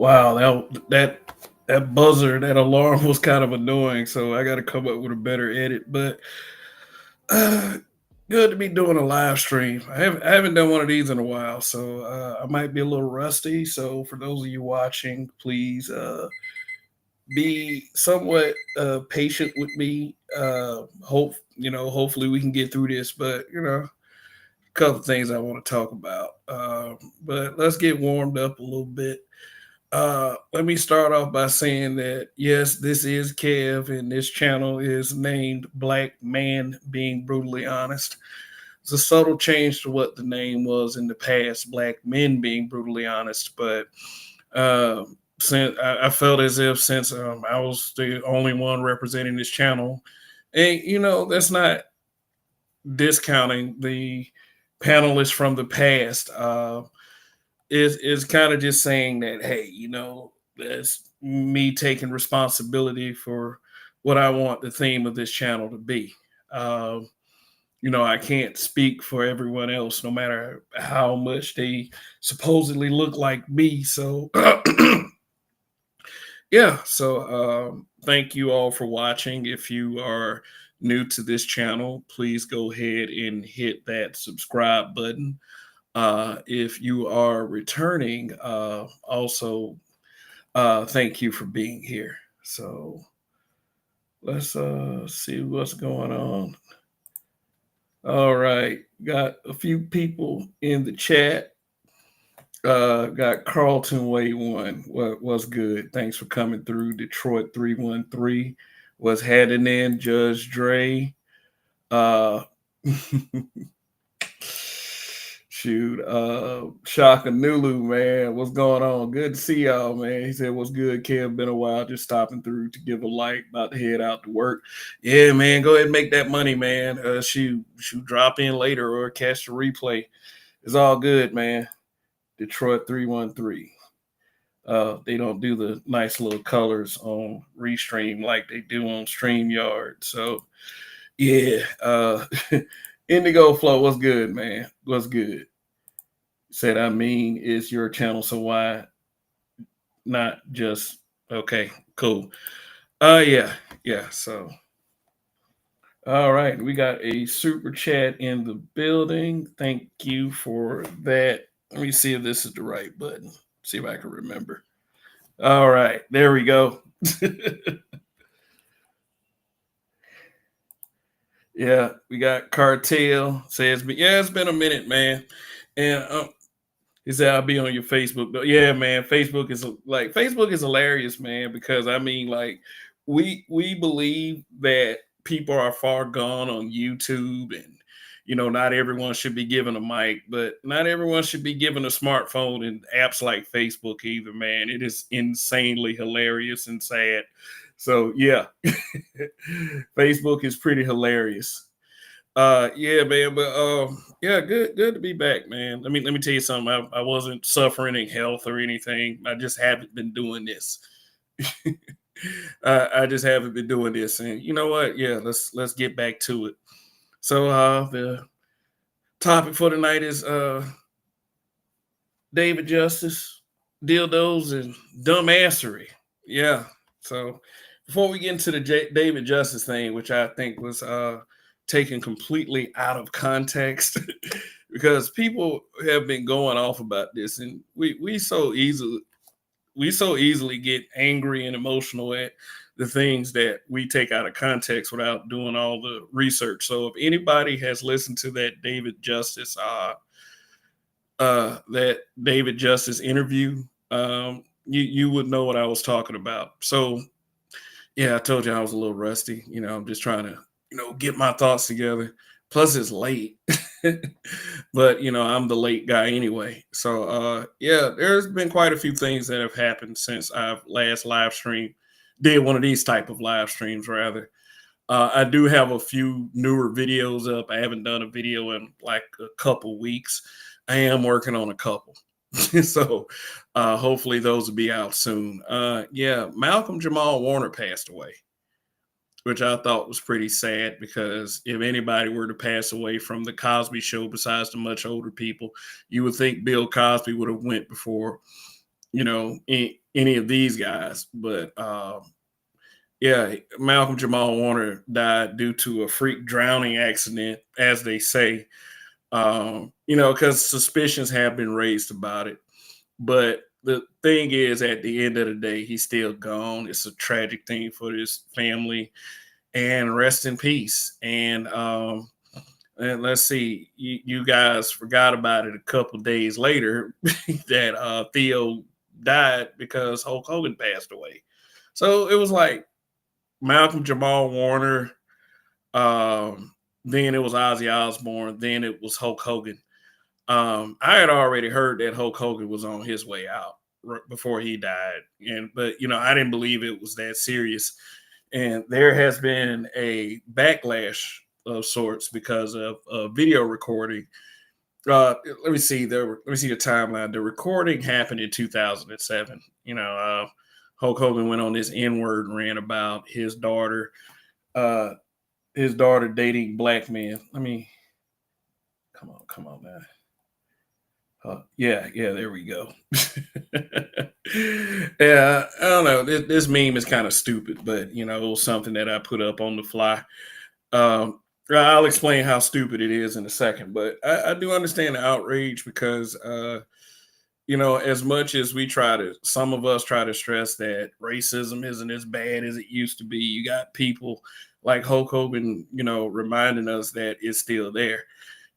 Wow, that buzzer, that alarm was kind of annoying. So I got to come up with a better edit. But uh, good to be doing a live stream. I haven't done one of these in a while, so I might be a little rusty. So for those of you watching, please be somewhat patient with me. Hopefully we can get through this. But a couple things I want to talk about. But let's get warmed up a little bit. Let me start off by saying that yes, this is Kev, and this channel is named Black Man Being Brutally Honest. It's a subtle change to what the name was in the past, Black Men Being Brutally Honest. But uh, since I felt as if since I was the only one representing this channel, and that's not discounting the panelists from the past. Is kind of just saying that, hey, that's me taking responsibility for what I want the theme of this channel to be. Um, I can't speak for everyone else, no matter how much they supposedly look like me. So yeah, so thank you all for watching. If you are new to this channel, please go ahead and hit that subscribe button. If you are returning, also thank you for being here. So let's see what's going on. All right, got a few people in the chat. Got Carlton Way one. What's good? Thanks for coming through. Detroit 313 was heading in. Judge Dre. Uh, Shoot, Shaka Nulu, man, what's going on? Good to see y'all, man. He said, "What's good, Kev? Been a while, just stopping through to give a like. About to head out to work. Yeah, man, go ahead and make that money, man. Shoot, drop in later or catch the replay. It's all good, man. Detroit 313. They don't do the nice little colors on Restream like they do on StreamYard. So yeah, Indigo Flow, what's good, man? What's good? Said, I mean, it's your channel, so why not just okay, cool. Yeah. So all right, we got a super chat in the building. Thank you for that. Let me see if this is the right button. See if I can remember. All right, there we go. Yeah, we got Cartel says, but yeah, it's been a minute, man. And he said, I'll be on your Facebook. But yeah, man, Facebook is hilarious, man, because I mean, like, we believe that people are far gone on YouTube, and not everyone should be given a mic, but not everyone should be given a smartphone and apps like Facebook either, man. It is insanely hilarious and sad. So yeah, Facebook is pretty hilarious. Yeah, man, but yeah, good to be back, man. Let me tell you something. I wasn't suffering in health or anything. I just haven't been doing this. I just haven't been doing this, and you know what? Yeah, let's get back to it. So the topic for tonight is David Justice, Dildos, and Dumbassery. Yeah. So before we get into the David Justice thing, which I think was taken completely out of context, because people have been going off about this, and we so easily get angry and emotional at the things that we take out of context without doing all the research. So if anybody has listened to that David Justice interview, you would know what I was talking about. So yeah, I told you I was a little rusty. I'm just trying to get my thoughts together. Plus, it's late, but I'm the late guy anyway. So yeah, there's been quite a few things that have happened since I've last live streamed, did one of these type of live streams rather. I do have a few newer videos up. I haven't done a video in like a couple weeks. I am working on a couple. So hopefully those will be out soon. Yeah, Malcolm Jamal Warner passed away, which I thought was pretty sad, because if anybody were to pass away from the Cosby Show, besides the much older people, you would think Bill Cosby would have went before, any of these guys. But yeah, Malcolm Jamal Warner died due to a freak drowning accident, as they say. Because suspicions have been raised about it. But the thing is, at the end of the day, he's still gone. It's a tragic thing for his family, and rest in peace. And let's see, you guys forgot about it a couple days later that Theo died because Hulk Hogan passed away. So it was like Malcolm Jamal Warner, then it was Ozzy Osbourne, then it was Hulk Hogan. I had already heard that Hulk Hogan was on his way out before he died, but I didn't believe it was that serious. And there has been a backlash of sorts because of video recording. Let me see the timeline. The recording happened in 2007. Hulk Hogan went on this N-word rant about uh, his daughter dating black men. Let me come on, man. Yeah, there we go. Yeah, I don't know. This meme is kind of stupid, but it was something that I put up on the fly. Um, I'll explain how stupid it is in a second, but I do understand the outrage because, as much as some of us try to stress that racism isn't as bad as it used to be, you got people like Hulk Hogan, reminding us that it's still there.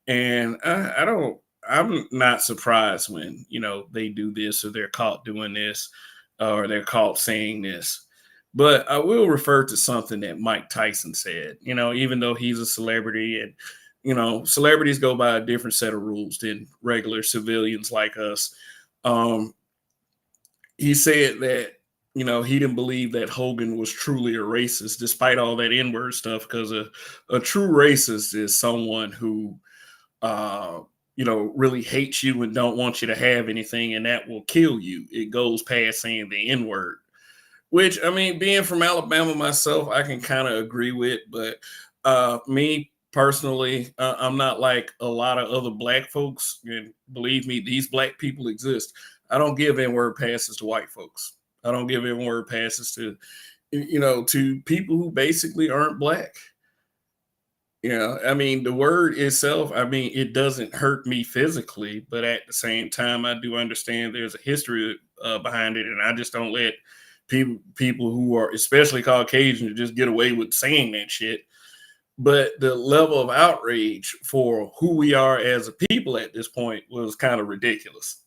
And I'm not surprised when, they do this or they're caught doing this or they're caught saying this. But I will refer to something that Mike Tyson said, even though he's a celebrity and, celebrities go by a different set of rules than regular civilians like us. Um, he said that, he didn't believe that Hogan was truly a racist, despite all that N-word stuff, because a true racist is someone who uh, really hates you and don't want you to have anything, and that will kill you. It goes past saying the N word, which I mean, being from Alabama myself, I can kind of agree with. But me personally, I'm not like a lot of other black folks. And believe me, these black people exist. I don't give N word passes to white folks. I don't give N word passes to to people who basically aren't black. I mean, the word itself, I mean, it doesn't hurt me physically, but at the same time, I do understand there's a history behind it, and I just don't let people who are especially Caucasian just get away with saying that shit. But the level of outrage for who we are as a people at this point was kind of ridiculous.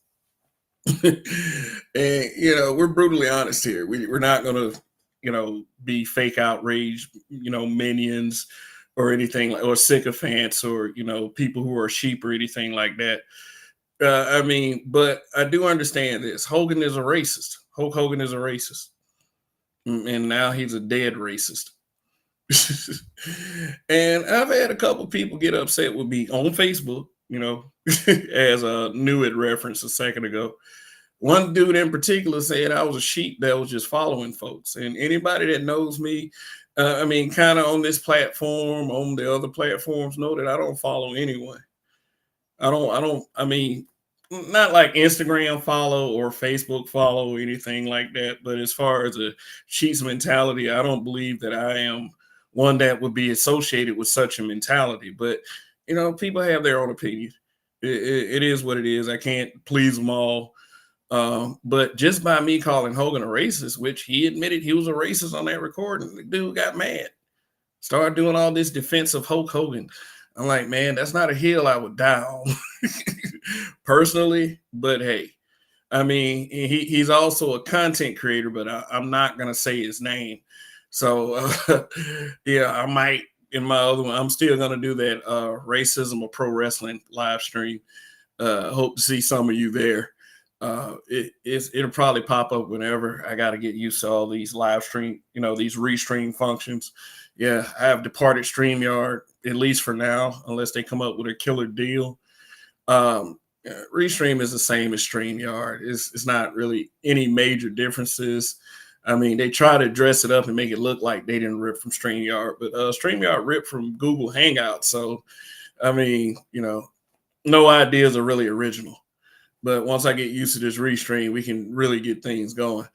And we're brutally honest here. We're not going to be fake outrage, minions or anything like, or sycophants or people who are sheep or anything like that. I mean, but I do understand this. Hogan is a racist. Hulk Hogan is a racist, and now he's a dead racist. And I've had a couple people get upset with me on Facebook, as a knew it reference a second ago. One dude in particular said I was a sheep that was just following folks. And anybody that knows me, I mean, kind of on this platform, on the other platforms, know that I don't follow anyone. I mean, not like Instagram follow or Facebook follow or anything like that. But as far as a sheep's mentality, I don't believe that I am one that would be associated with such a mentality. But, people have their own opinion. It is what it is. I can't please them all. But just by me calling Hogan a racist, which he admitted he was a racist on that recording, the dude got mad, started doing all this defense of Hulk Hogan. I'm like, man, that's not a hill I would die on personally. But hey, I mean, he's also a content creator, but I'm not going to say his name. So, yeah, I might in my other one, I'm still going to do that racism of pro wrestling live stream. Hope to see some of you there. It'll probably pop up whenever. I got to get used to all these live stream, these restream functions. Yeah, I have departed StreamYard, at least for now, unless they come up with a killer deal. Restream is the same as StreamYard. It's not really any major differences. I mean, they try to dress it up and make it look like they didn't rip from StreamYard, but StreamYard ripped from Google Hangouts. So, I mean, no ideas are really original. But once I get used to this restream, we can really get things going.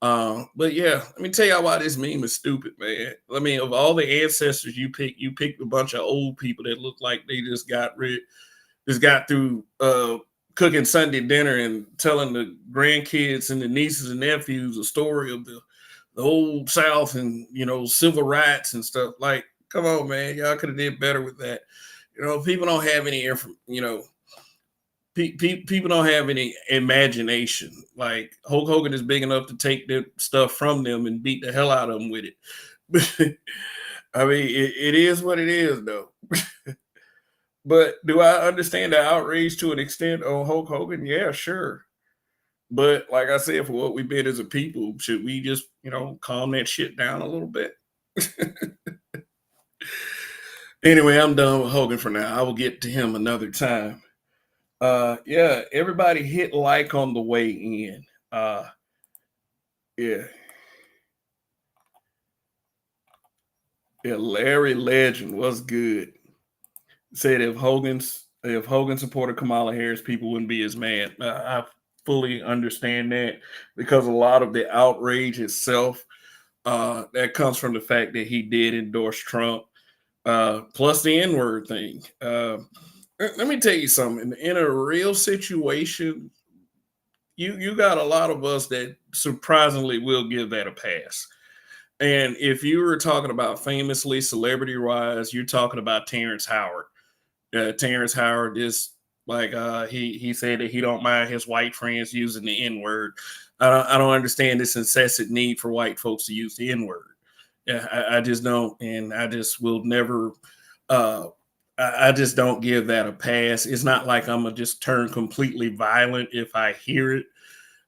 But yeah, let me tell y'all why this meme is stupid, man. I mean, of all the ancestors you picked a bunch of old people that look like they just got through cooking Sunday dinner and telling the grandkids and the nieces and nephews a story of the old South and civil rights and stuff. Like, come on, man, y'all could have did better with that. People don't have any people don't have any imagination. Like Hulk Hogan is big enough to take their stuff from them and beat the hell out of them with it. I mean, it is what it is, though. But do I understand the outrage to an extent on Hulk Hogan? Yeah, sure. But like I said, for what we've been as a people, should we just, calm that shit down a little bit? Anyway, I'm done with Hogan for now. I will get to him another time. Yeah, everybody hit like on the way in. Yeah. Yeah, Larry Legend was good. Said if Hogan supported Kamala Harris, people wouldn't be as mad. I fully understand that because a lot of the outrage itself that comes from the fact that he did endorse Trump, plus the N-word thing. Let me tell you something. In a real situation, you got a lot of us that surprisingly will give that a pass. And if you were talking about famously celebrity-wise, you're talking about Terrence Howard. Terrence Howard is like he said that he don't mind his white friends using the N-word. I don't understand this incessant need for white folks to use the N-word. Yeah, I just don't, and I just will never. I just don't give that a pass. It's not like I'm gonna just turn completely violent if I hear it.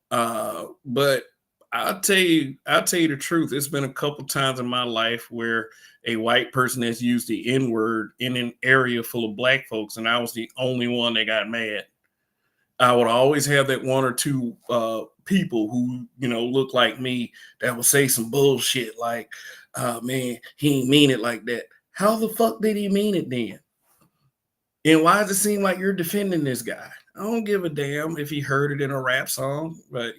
But I'll tell you the truth. It's been a couple times in my life where a white person has used the N-word in an area full of black folks, and I was the only one that got mad. I would always have that one or two people who, look like me that would say some bullshit like, man, he ain't mean it like that. How the fuck did he mean it then? And why does it seem like you're defending this guy? I don't give a damn if he heard it in a rap song, but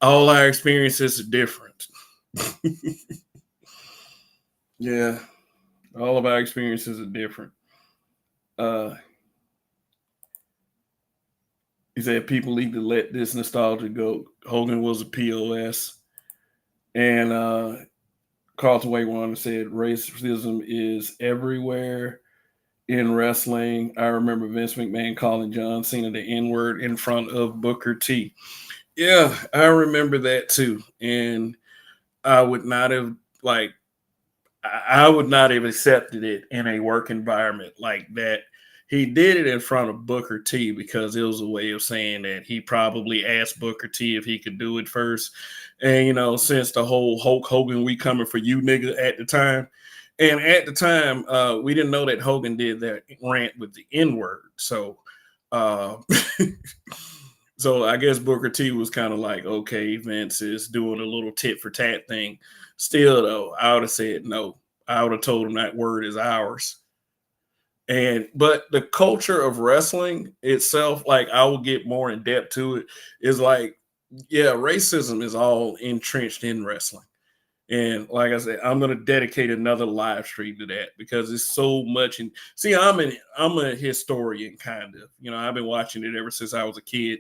all our experiences are different. Yeah, all of our experiences are different. He said people need to let this nostalgia go. Hogan was a POS. And Carlton Wakewan said racism is everywhere in wrestling. I remember Vince McMahon calling John Cena the N-word in front of Booker T. Yeah, I remember that too. And I would not have accepted it in a work environment like that. He did it in front of Booker T because it was a way of saying that he probably asked Booker T if he could do it first. And, since the whole Hulk Hogan, we coming for you nigga at the time. And at the time, we didn't know that Hogan did that rant with the N-word. So, so I guess Booker T was kind of like, okay, Vince is doing a little tit for tat thing. Still, though, I would have said no. I would have told him that word is ours. But the culture of wrestling itself, like I will get more in depth to it, is like, yeah, racism is all entrenched in wrestling. And like I said, I'm gonna dedicate another live stream to that because it's so much. And see, I'm a historian, kind of. I've been watching it ever since I was a kid,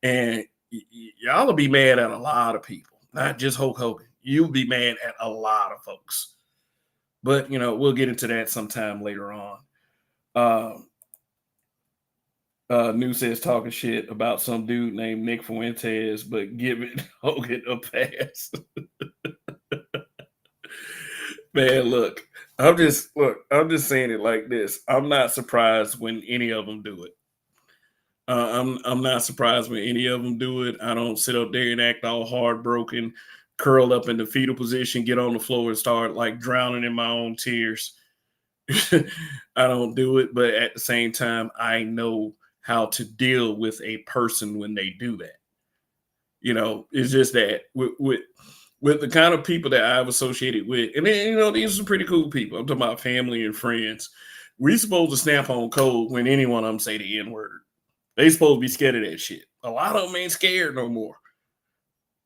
and y'all will be mad at a lot of people, not just Hulk Hogan. You'll be mad at a lot of folks. But we'll get into that sometime later on. New says talking shit about some dude named Nick Fuentes, but giving Hogan a pass. Man, look, I'm just saying it like this. I'm not surprised when any of them do it. I'm not surprised when any of them do it. I don't sit up there and act all heartbroken, curl up in the fetal position, get on the floor and start like drowning in my own tears. I don't do it, but at the same time, I know how to deal with a person when they do that. It's just that with the kind of people that I've associated with, and then these are some pretty cool people. I'm talking about family and friends. We're supposed to snap on code when any one of them say the N-word. They supposed to be scared of that shit. A lot of them ain't scared no more.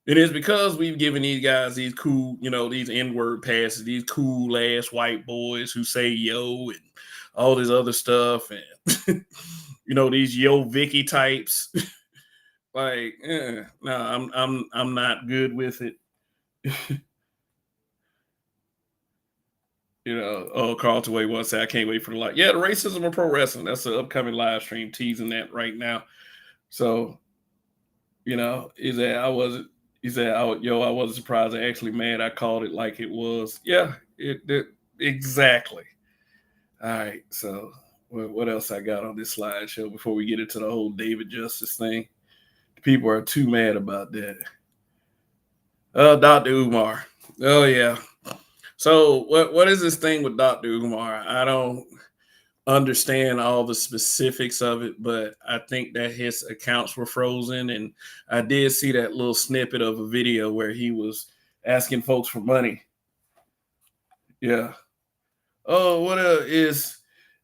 It is because we've given these guys these cool, these N-word passes, these cool ass white boys who say yo and all this other stuff, and these yo Vicky types. Like, no, I'm not good with it. Oh, Carlton Way once said, I can't wait for the live. Yeah, the racism of pro wrestling. That's the upcoming live stream, teasing that right now. So, is that I wasn't. He said, I wasn't surprised. I actually mad. I called it like it was. Yeah, it exactly. All right. So, what else I got on this slideshow before we get into the whole David Justice thing? People are too mad about that. Dr. Umar. Oh yeah. So what is this thing with Dr. Umar? I don't understand all the specifics of it, but I think that his accounts were frozen, and I did see that little snippet of a video where he was asking folks for money. Yeah. Oh, what is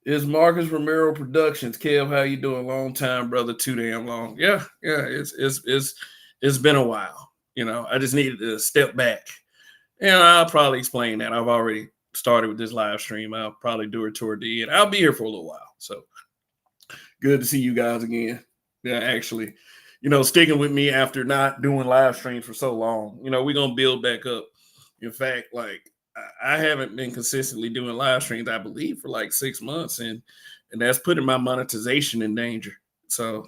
Marcus Romero Productions? Kev, how you doing? Long time, brother. Too damn long. Yeah. It's been a while. I just needed to step back. And I'll probably explain that. I've already started with this live stream. I'll probably do it toward the end. I'll be here for a little while. So good to see you guys again. Yeah, actually, sticking with me after not doing live streams for so long. We're going to build back up. In fact, like I haven't been consistently doing live streams, I believe, for like 6 months. And that's putting my monetization in danger. So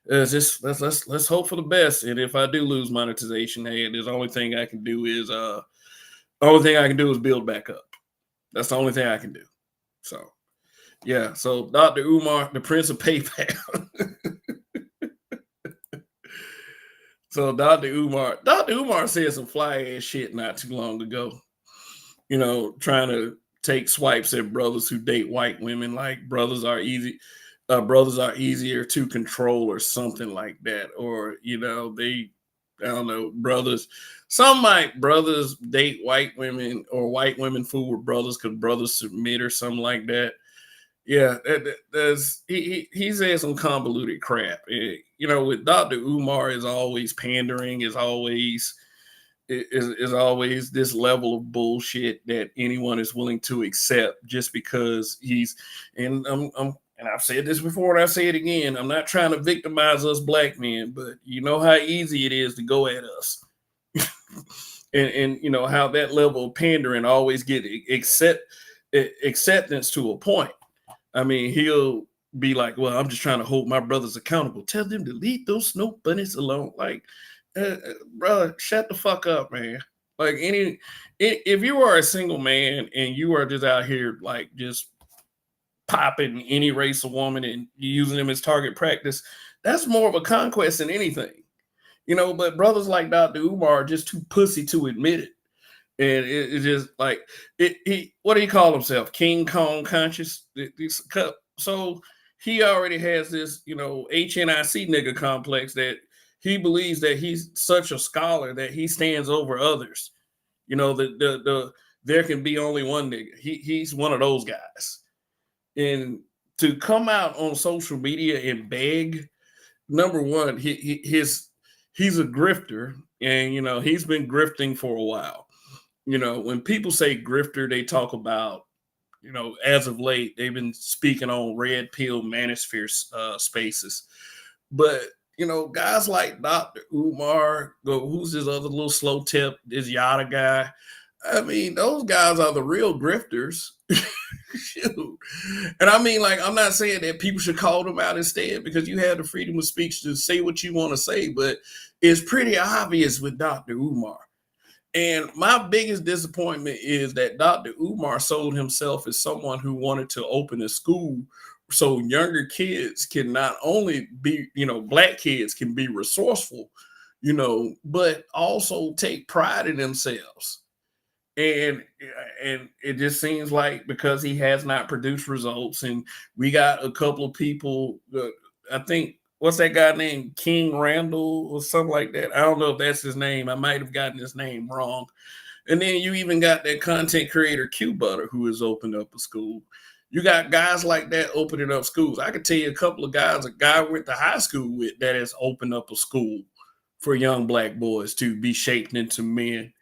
just let's hope for the best. And if I do lose monetization, hey, the only thing I can do is build back up. That's the only thing I can do. So yeah. So Dr. Umar, the Prince of PayPal. So Dr. Umar said some fly ass shit not too long ago. Trying to take swipes at brothers who date white women, like brothers are easier to control or something like that. Or, I don't know, brothers date white women, or white women fool with brothers because brothers submit or something like that. Yeah, he said some convoluted crap. With Dr. Umar is always pandering, is always this level of bullshit that anyone is willing to accept just because and I've said this before and I say it again. I'm not trying to victimize us black men, but you know how easy it is to go at us. and how that level of pandering always get acceptance to a point. I mean, he'll be like, well, I'm just trying to hold my brothers accountable. Tell them to leave those snow bunnies alone. Like, brother, shut the fuck up, man. Like if you are a single man and you are just out here like just popping any race of woman and using them as target practice, that's more of a conquest than anything. But brothers like Dr. Umar are just too pussy to admit it. And it's just like what do you call himself? King Kong conscious. So he already has this, HNIC nigga complex that he believes that he's such a scholar that he stands over others. There can be only one nigga. He's one of those guys. And to come out on social media and beg, number one, he's a grifter, and he's been grifting for a while. When people say grifter, they talk about, as of late, they've been speaking on red pill manosphere spaces. But, guys like Dr. Umar, who's this other little slow tip, this Yada guy. I mean, those guys are the real grifters. Shoot. And I mean, like, I'm not saying that people should call them out instead, because you have the freedom of speech to say what you want to say, but it's pretty obvious with Dr. Umar. And my biggest disappointment is that Dr. Umar sold himself as someone who wanted to open a school so younger kids can not only be, black kids can be resourceful, but also take pride in themselves. And it just seems like because he has not produced results, and we got a couple of people, I think, what's that guy named King Randall or something like that? I don't know if that's his name. I might have gotten his name wrong. And then you even got that content creator Q Butter who has opened up a school. You got guys like that opening up schools. I could tell you a couple of guys, a guy I went to high school with that has opened up a school for young black boys to be shaped into men.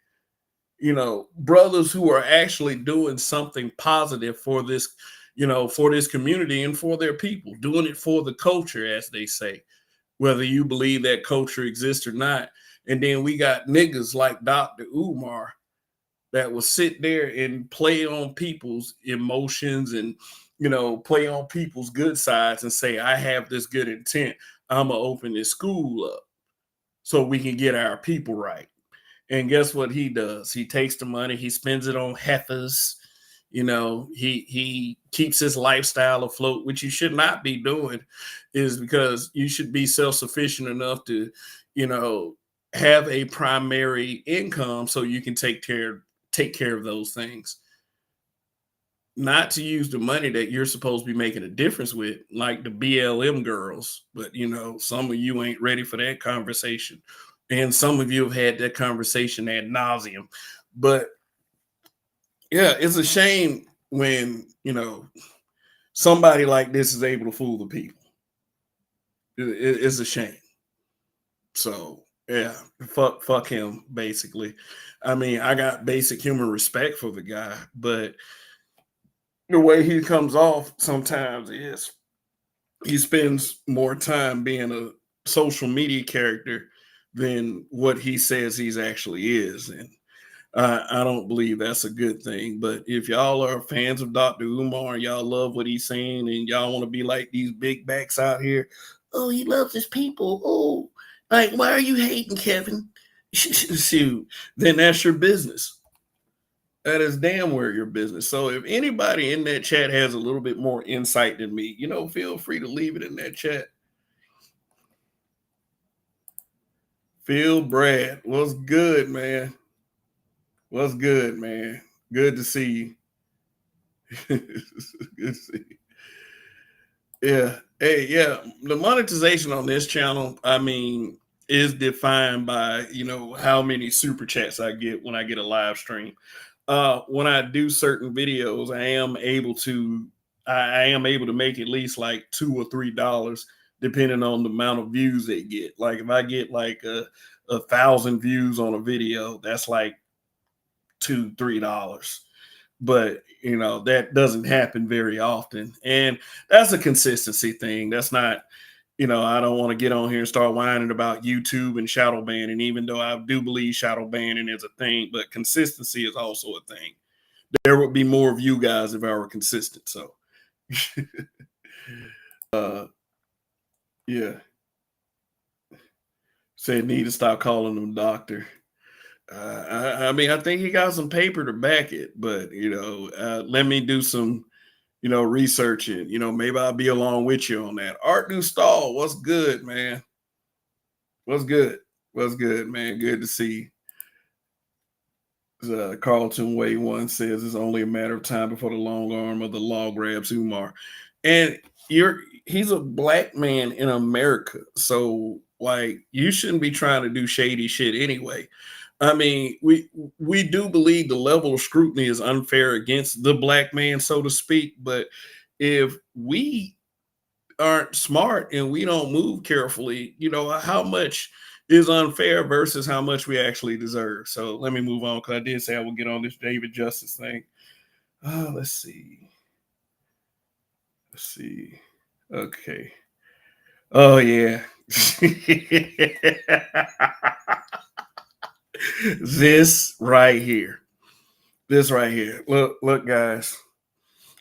Brothers who are actually doing something positive for this, for this community and for their people, doing it for the culture, as they say, whether you believe that culture exists or not. And then we got niggas like Dr. Umar that will sit there and play on people's emotions and play on people's good sides and say, I have this good intent, I'm gonna open this school up so we can get our people right. And guess what he does? He takes the money, he spends it on heifers. He keeps his lifestyle afloat, which you should not be doing, is because you should be self-sufficient enough to, you know, have a primary income so you can take care of those things. Not to use the money that you're supposed to be making a difference with, like the BLM girls. But some of you ain't ready for that conversation. And some of you have had that conversation ad nauseum. But yeah, it's a shame when somebody like this is able to fool the people. It's a shame. So yeah, fuck him. Basically, I mean, I got basic human respect for the guy, but the way he comes off sometimes is he spends more time being a social media character than what he says he's actually is, and I don't believe that's a good thing. But if y'all are fans of Dr. Umar, y'all love what he's saying, and y'all want to be like these big backs out here, oh, he loves his people. Oh, like, why are you hating, Kevin? Shoot, then that's your business. That is damn where your business. So if anybody in that chat has a little bit more insight than me, feel free to leave it in that chat. Phil Brad, what's good, man? What's good, man? Good to see you. Good to see you. Yeah. Hey, yeah. The monetization on this channel, I mean, is defined by, how many super chats I get when I get a live stream. When I do certain videos, I am able to make at least like $2 or $3 depending on the amount of views they get. Like if I get like a 1,000 views on a video, that's like $2-3. But that doesn't happen very often, and that's a consistency thing. That's not, I don't want to get on here and start whining about YouTube and shadow banning, even though I do believe shadow banning is a thing, but consistency is also a thing. There would be more of you guys if I were consistent. So yeah, said need to stop calling him doctor. I mean, I think he got some paper to back it, but let me do some, researching. Maybe I'll be along with you on that. Art New Stall, what's good, man? What's good? What's good, man? Good to see you. Carlton Way One says it's only a matter of time before the long arm of the law grabs Umar, and he's a black man in America, so like you shouldn't be trying to do shady shit anyway. I mean, we do believe the level of scrutiny is unfair against the black man, so to speak. But if we aren't smart and we don't move carefully, how much is unfair versus how much we actually deserve. So let me move on because I did say I would get on this David Justice thing. Let's see. Let's see. Okay. Oh yeah. This right here. This right here. Look, guys.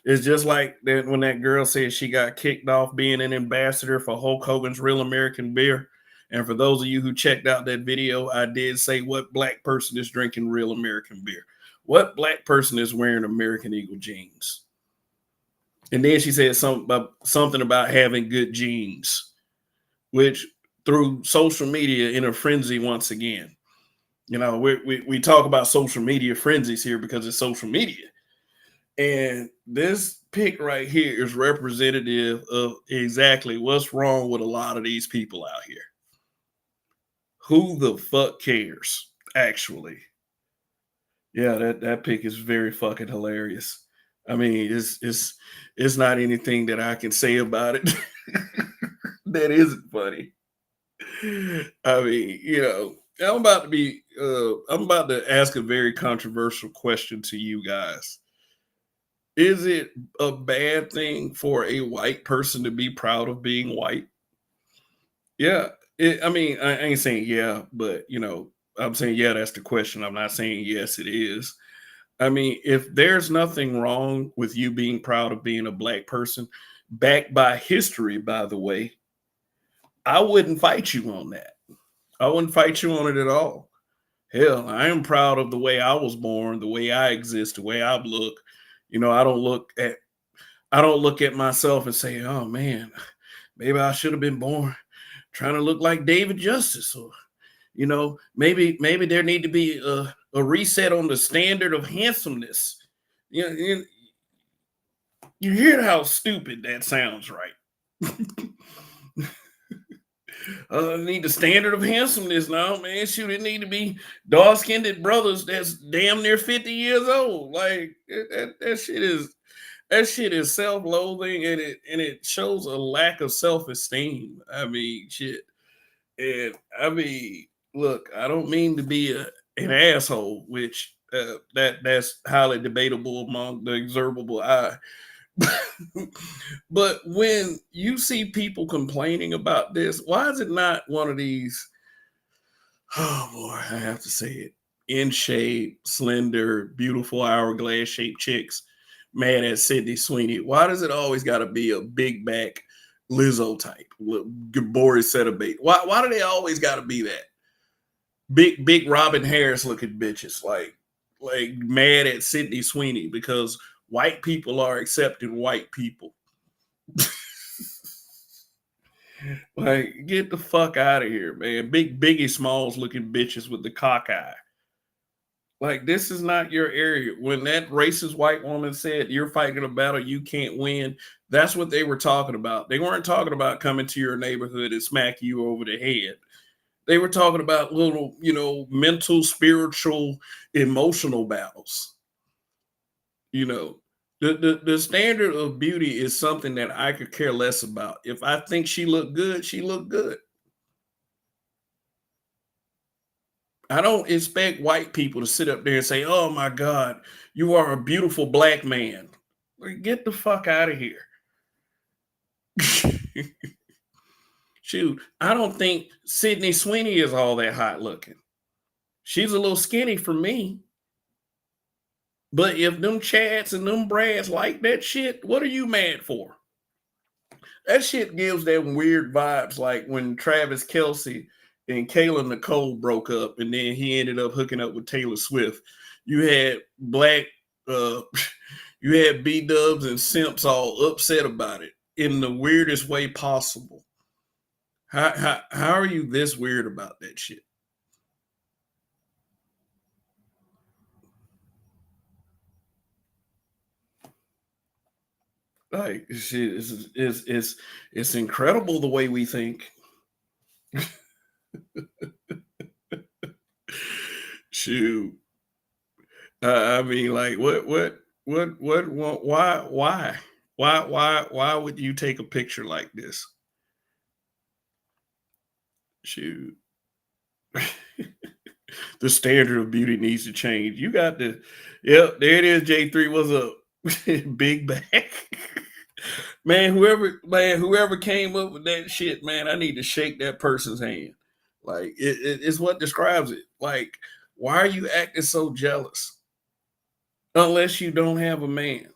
It's just like that when that girl said she got kicked off being an ambassador for Hulk Hogan's Real American Beer. And for those of you who checked out that video, I did say what black person is drinking Real American Beer. What black person is wearing American Eagle jeans? And then she said something about having good genes, which through social media in a frenzy once again. We talk about social media frenzies here because it's social media. And this pic right here is representative of exactly what's wrong with a lot of these people out here. Who the fuck cares, actually? Yeah, that pic is very fucking hilarious. I mean, it's not anything that I can say about it that isn't funny. I mean, I'm about to ask a very controversial question to you guys. Is it a bad thing for a white person to be proud of being white? Yeah. I mean, I ain't saying yeah, but I'm saying yeah, that's the question. I'm not saying yes, it is. I mean, if there's nothing wrong with you being proud of being a black person, backed by history, by the way, I wouldn't fight you on that. I wouldn't fight you on it at all. Hell, I am proud of the way I was born, the way I exist, the way I look. You know, I don't look at myself and say, "Oh man, maybe I should have been born trying to look like David Justice," or maybe there need to be a reset on the standard of handsomeness. You hear how stupid that sounds, right? Need the standard of handsomeness now, man. Shoot, it need to be dark-skinned brothers that's damn near 50 years old. Like that shit is self-loathing, and it shows a lack of self-esteem. I mean, shit. And I mean, look, I don't mean to be an asshole, which that's highly debatable among the observable eye. But when you see people complaining about this, why is it not one of these? Oh boy, I have to say it. In shape, slender, beautiful hourglass shaped chicks mad at Sydney Sweeney. Why does it always got to be a big back Lizzo type, Boris Sedabate? Why do they always got to be that big Robin Harris looking bitches like mad at Sydney Sweeney because white people are accepting white people? Like, get the fuck out of here, man. Big Biggie Smalls looking bitches with the cock eye. Like, this is not your area. When that racist white woman said you're fighting a battle you can't win, that's what they were talking about. They weren't talking about coming to your neighborhood and smack you over the head. They were talking about little, mental, spiritual, emotional battles. You know, the standard of beauty is something that I could care less about. If I think she looked good, she looked good. I don't expect white people to sit up there and say, "Oh my God, you are a beautiful black man." Like, get the fuck out of here. Shoot, I don't think Sydney Sweeney is all that hot looking. She's a little skinny for me. But if them Chads and them Brads like that shit, what are you mad for? That shit gives them weird vibes, like when Travis Kelsey and Kayla Nicole broke up, and then he ended up hooking up with Taylor Swift. You had uh, you had B Dubs and Simps all upset about it in the weirdest way possible. How are you this weird about that shit? Like, shit, it's incredible the way we think. Shoot. I mean, like, why would you take a picture like this? Shoot. The standard of beauty needs to change. You got to, yep, there it is. J3, what's up? Big back. Whoever came up with that shit, man, I need to shake that person's hand. Like, it's what describes it. Like, why are you acting so jealous? Unless you don't have a man,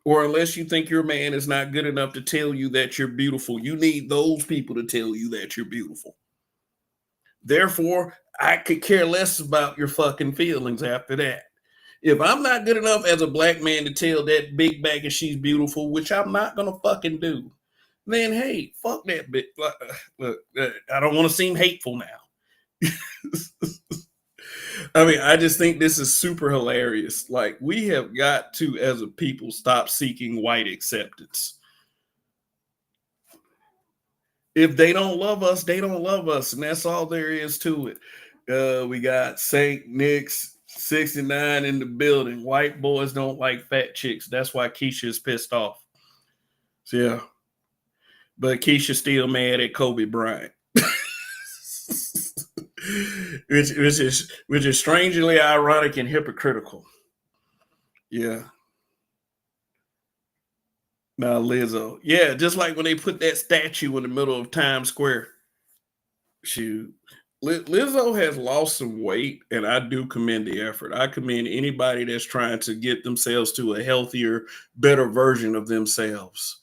or unless you think your man is not good enough to tell you that you're beautiful. You need those people to tell you that you're beautiful. Therefore, I could care less about your fucking feelings after that. If I'm not good enough as a black man to tell that big bag and she's beautiful, which I'm not gonna fucking do, then hey, fuck that bitch. Look, I don't want to seem hateful now. I mean, I just think this is super hilarious. Like, we have got to, as a people, stop seeking white acceptance. If they don't love us, they don't love us, and that's all there is to it. We got Saint Nick's 69 in the building. White boys don't like fat chicks. That's why Keisha's pissed off. So, yeah. But Keisha's still mad at Kobe Bryant. which is strangely ironic and hypocritical. Yeah. Now Lizzo. Yeah, just like when they put that statue in the middle of Times Square. Shoot. Lizzo has lost some weight, and I do commend the effort. I commend anybody that's trying to get themselves to a healthier, better version of themselves.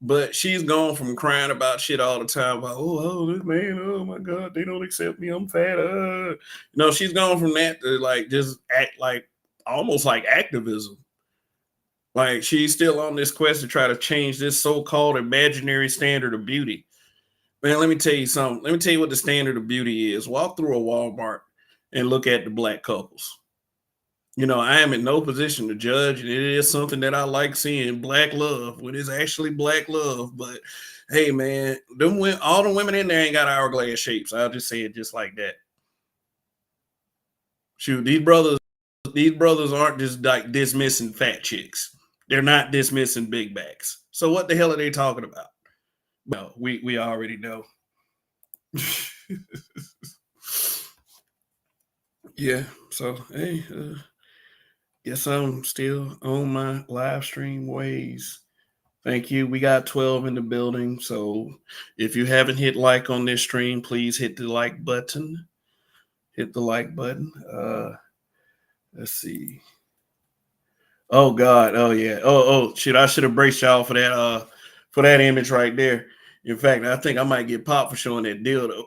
But she's gone from crying about shit all the time about, this man, oh my God, they don't accept me, I'm fat. She's gone from that to like just act like almost like activism. Like she's still on this quest to try to change this so-called imaginary standard of beauty. Man, let me tell you something. Let me tell you what the standard of beauty is. Walk through a Walmart and look at the black couples. I am in no position to judge, and it is something that I like seeing, black love, when it's actually black love. But hey, man, all the women in there ain't got hourglass shapes. I'll just say it just like that. Shoot, these brothers aren't just like dismissing fat chicks. They're not dismissing big backs. So what the hell are they talking about? Well, we already know. Yeah. So hey. Guess I'm still on my live stream ways. Thank you. We got 12 in the building. So if you haven't hit like on this stream, please hit the like button. Hit the like button. Let's see. Oh God. Oh yeah. Oh shit. I should have braced y'all for that image right there. In fact, I think I might get popped for showing that dildo.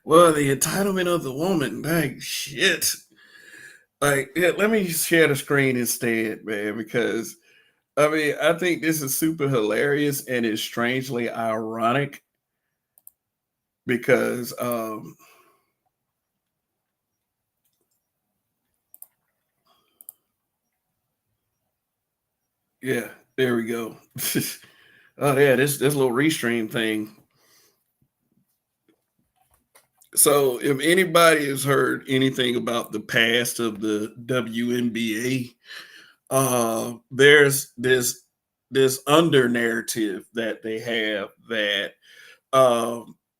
Well, the entitlement of the woman, like shit. Like, yeah, let me share the screen instead, man, because I think this is super hilarious and it's strangely ironic because yeah, there we go. Oh yeah, this little restream thing. So, if anybody has heard anything about the past of the WNBA, there's this under narrative that they have that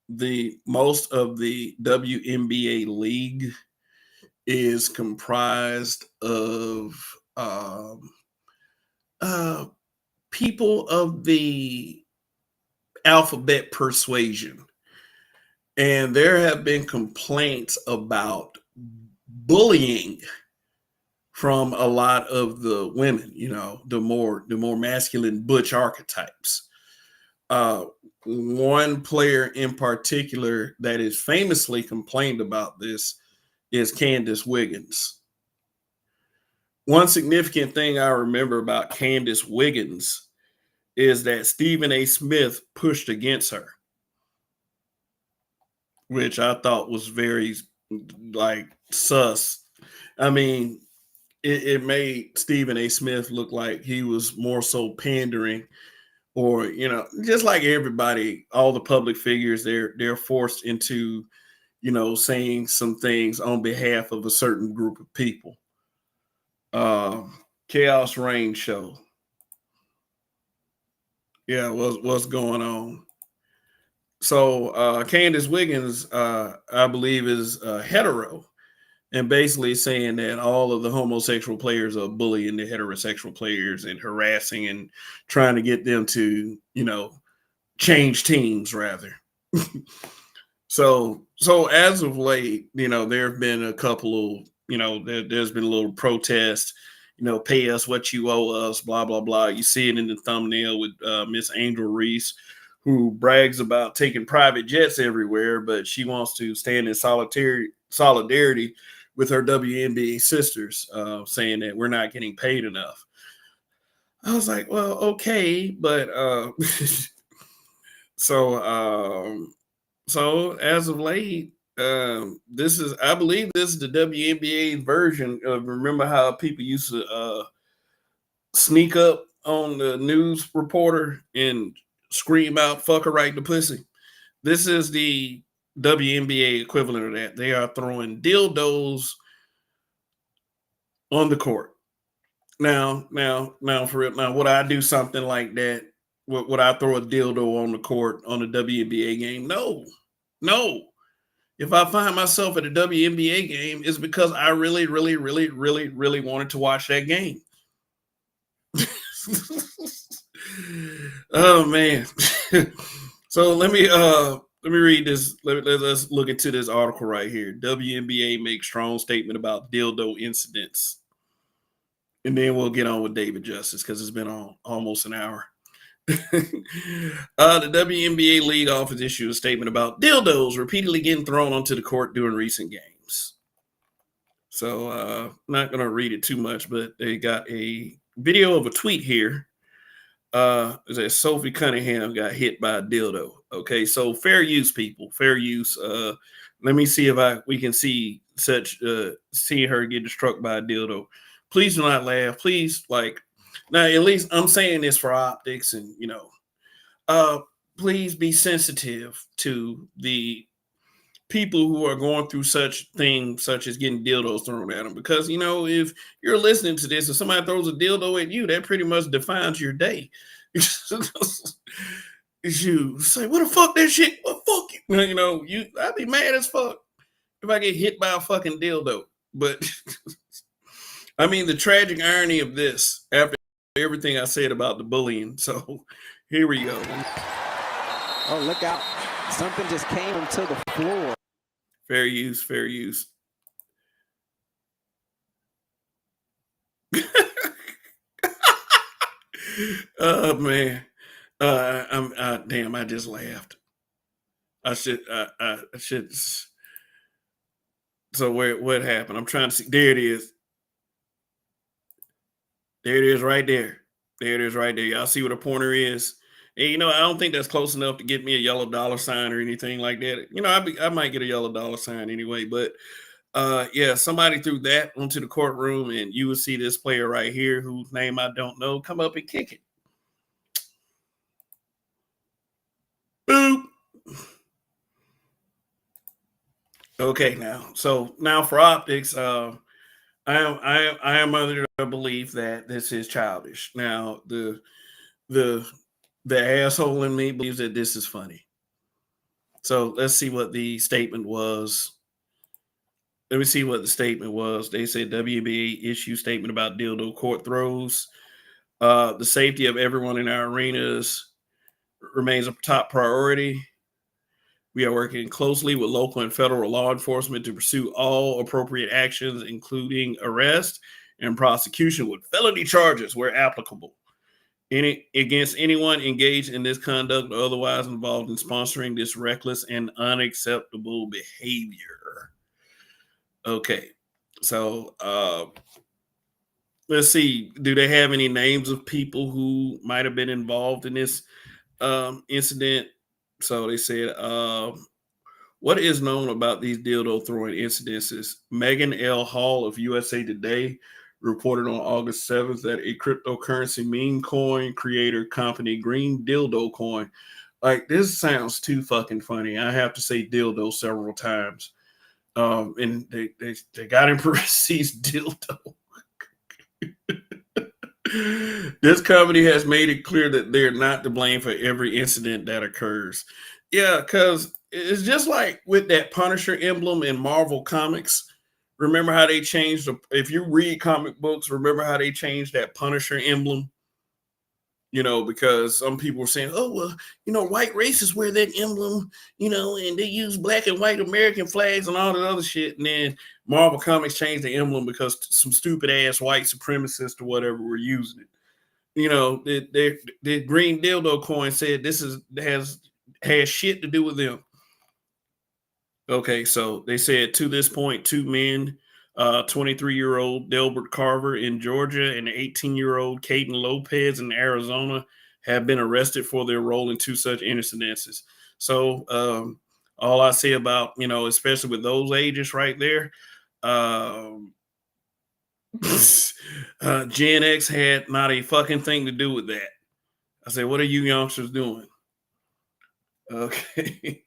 the most of the WNBA league is comprised of people of the alphabet persuasion. And there have been complaints about bullying from a lot of the women, the more masculine butch archetypes. One player in particular that is famously complained about this is Candace Wiggins. One significant thing I remember about Candace Wiggins is that Stephen A. Smith pushed against her, which I thought was very like sus. I mean, it made Stephen A. Smith look like he was more so pandering, or just like everybody, all the public figures, they're forced into, saying some things on behalf of a certain group of people. Chaos Reign show. Yeah, what's going on? So Candace Wiggins, I believe, is hetero, and basically saying that all of the homosexual players are bullying the heterosexual players and harassing and trying to get them to, change teams rather. So as of late, there have been a couple of, there's been a little protest, pay us what you owe us, blah, blah, blah. You see it in the thumbnail with Miss Angel Reese, who brags about taking private jets everywhere, but she wants to stand in solidarity with her WNBA sisters, saying that we're not getting paid enough. I was like, well, okay, but so as of late, I believe this is the WNBA version of, remember how people used to sneak up on the news reporter and scream out "fuck her right in the pussy." This is the WNBA equivalent of that. They are throwing dildos on the court. Now, for real. Now, would I do something like that? Would I throw a dildo on the court on a WNBA game? No, no. If I find myself at a WNBA game, it's because I really, really, really, really, really wanted to watch that game. Oh man. So let me read this. Let's look into this article right here. WNBA makes strong statement about dildo incidents. And then we'll get on with David Justice because it's been on almost an hour. The WNBA league office issued a statement about dildos repeatedly getting thrown onto the court during recent games. So not going to read it too much, but they got a video of a tweet here. That Sophie Cunningham got hit by a dildo. Okay, so fair use, people. Fair use. Let me see if we can see seeing her get struck by a dildo. Please do not laugh. Please, now at least I'm saying this for optics, and please be sensitive to the people who are going through such things such as getting dildos thrown at them, because if you're listening to this and somebody throws a dildo at you, that pretty much defines your day. You say, what the fuck that shit? What fuck you? I'd be mad as fuck if I get hit by a fucking dildo. But I mean, the tragic irony of this, after everything I said about the bullying. So here we go. Oh, look out. Something just came onto the floor. Fair use, fair use. Oh man. Damn, I just laughed. I should. So what happened? I'm trying to see. There it is. There it is right there. There it is right there. Y'all see what a pointer is? And, I don't think that's close enough to get me a yellow dollar sign or anything like that. I might get a yellow dollar sign anyway. But yeah, somebody threw that onto the courtroom, and you will see this player right here, whose name I don't know, come up and kick it. Boop. Okay, now for optics, I am under the belief that this is childish. Now the asshole in me believes that this is funny. So let's see what the statement was. Let me see what the statement was. They said WNBA issue statement about dildo court throws. The safety of everyone in our arenas remains a top priority. We are working closely with local and federal law enforcement to pursue all appropriate actions, including arrest and prosecution with felony charges where applicable. Against anyone engaged in this conduct or otherwise involved in sponsoring this reckless and unacceptable behavior. Okay, so let's see. Do they have any names of people who might have been involved in this incident? So they said, what is known about these dildo throwing incidences? Megan L. Hall of USA Today reported on August 7th that a cryptocurrency meme coin creator company, Green Dildo Coin, this sounds too fucking funny. I have to say dildo several times. And they got in parentheses dildo. This company has made it clear that they're not to blame for every incident that occurs. Yeah, because it's just like with that Punisher emblem in Marvel Comics. Remember how they changed if you read comic books, remember how they changed that Punisher emblem? Because some people were saying, oh, well, white racists wear that emblem, and they use black and white American flags and all that other shit. And then Marvel Comics changed the emblem because some stupid ass white supremacists or whatever were using it. The Green Dildo Coin said this has shit to do with them. Okay, so they said to this point, two men, 23-year-old Delbert Carver in Georgia and 18-year-old Caden Lopez in Arizona have been arrested for their role in two such incidences. So all I say about, especially with those ages right there, Gen X had not a fucking thing to do with that. I said, what are you youngsters doing? Okay.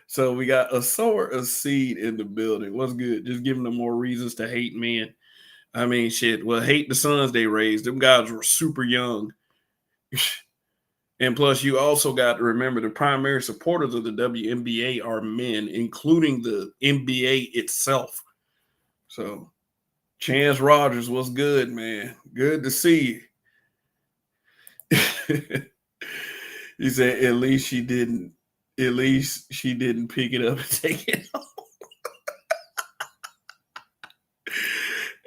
So we got a sower of seed in the building. What's good? Just giving them more reasons to hate men. I mean, shit. Well, hate the sons they raised. Them guys were super young. And plus, you also got to remember the primary supporters of the WNBA are men, including the NBA itself. So, Chance Rogers was good, man. Good to see you. He said, "At least she didn't. At least she didn't pick it up and take it home."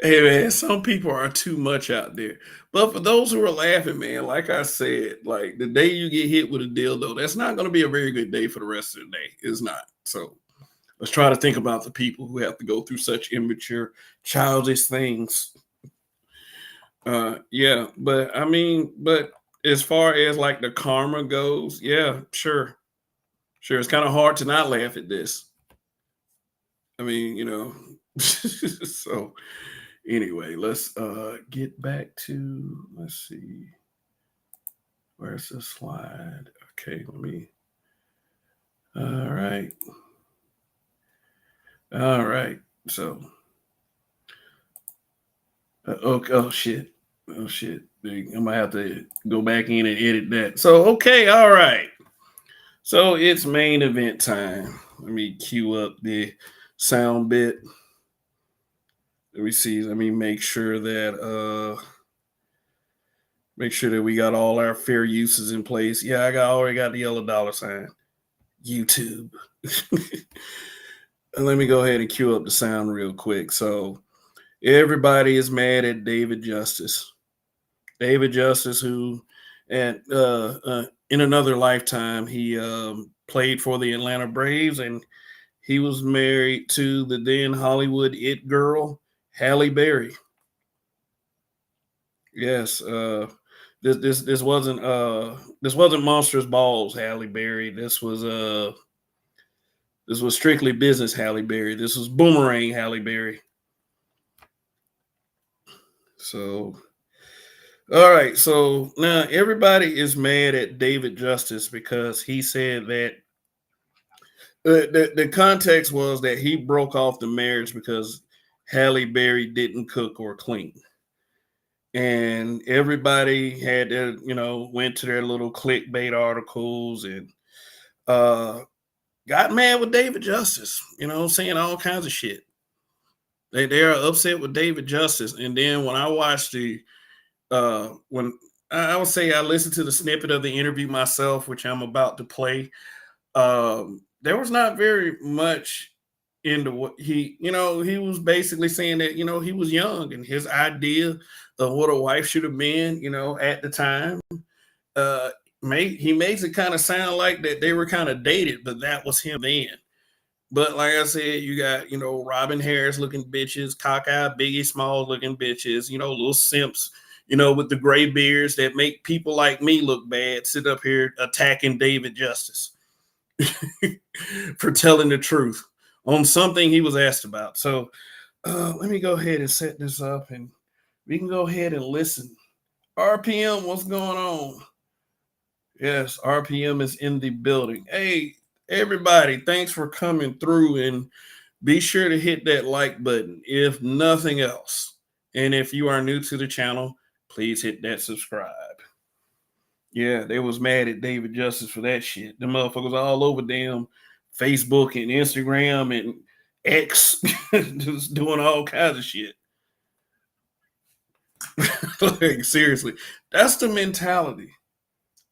Hey man, some people are too much out there. But for those who are laughing, man, like I said, like the day you get hit with a dildo, that's not going to be a very good day for the rest of the day. It's not. So let's try to think about the people who have to go through such immature, childish things. Yeah, but I mean, but as far as like the karma goes, yeah, sure. Sure. It's kind of hard to not laugh at this. I mean, so anyway, let's get back to, let's see, where's the slide? Okay, let me, all right. All right. So, okay, oh shit. Oh shit. I'm gonna have to go back in and edit that. So, okay, all right. So it's main event time. Let me cue up the sound bit. Let me see. Let me make sure that we got all our fair uses in place. Yeah, already got the yellow dollar sign. YouTube. And let me go ahead and cue up the sound real quick. So everybody is mad at David Justice. David Justice, who in another lifetime, he played for the Atlanta Braves, and he was married to the then Hollywood it girl, Halle Berry. Yes, this wasn't Monsters Balls, Halle Berry. This was strictly business, Halle Berry. This was Boomerang, Halle Berry. So, all right. So now everybody is mad at David Justice because he said that the context was that he broke off the marriage because Halle Berry didn't cook or clean. And everybody had their, went to their little clickbait articles and got mad with David Justice, saying all kinds of shit. They are upset with David Justice. And then when I watched when I would say I listened to the snippet of the interview myself, which I'm about to play, there was not very much into what he was basically saying that, he was young and his idea of what a wife should have been, at the time, he makes it kind of sound like that they were kind of dated, but that was him then. But like I said, you got, Robin Harris looking bitches, cockeyed Biggie Smalls looking bitches, little simps, with the gray beards that make people like me look bad, sit up here attacking David Justice for telling the truth on something he was asked about. So let me go ahead and set this up and we can go ahead and listen. RPM, what's going on? Yes, RPM is in the building. Hey, everybody, thanks for coming through, and be sure to hit that like button if nothing else. And if you are new to the channel, please hit that subscribe. Yeah, they was mad at David Justice for that shit. The motherfuckers all over damn Facebook and Instagram and X just doing all kinds of shit. Like, seriously, that's the mentality.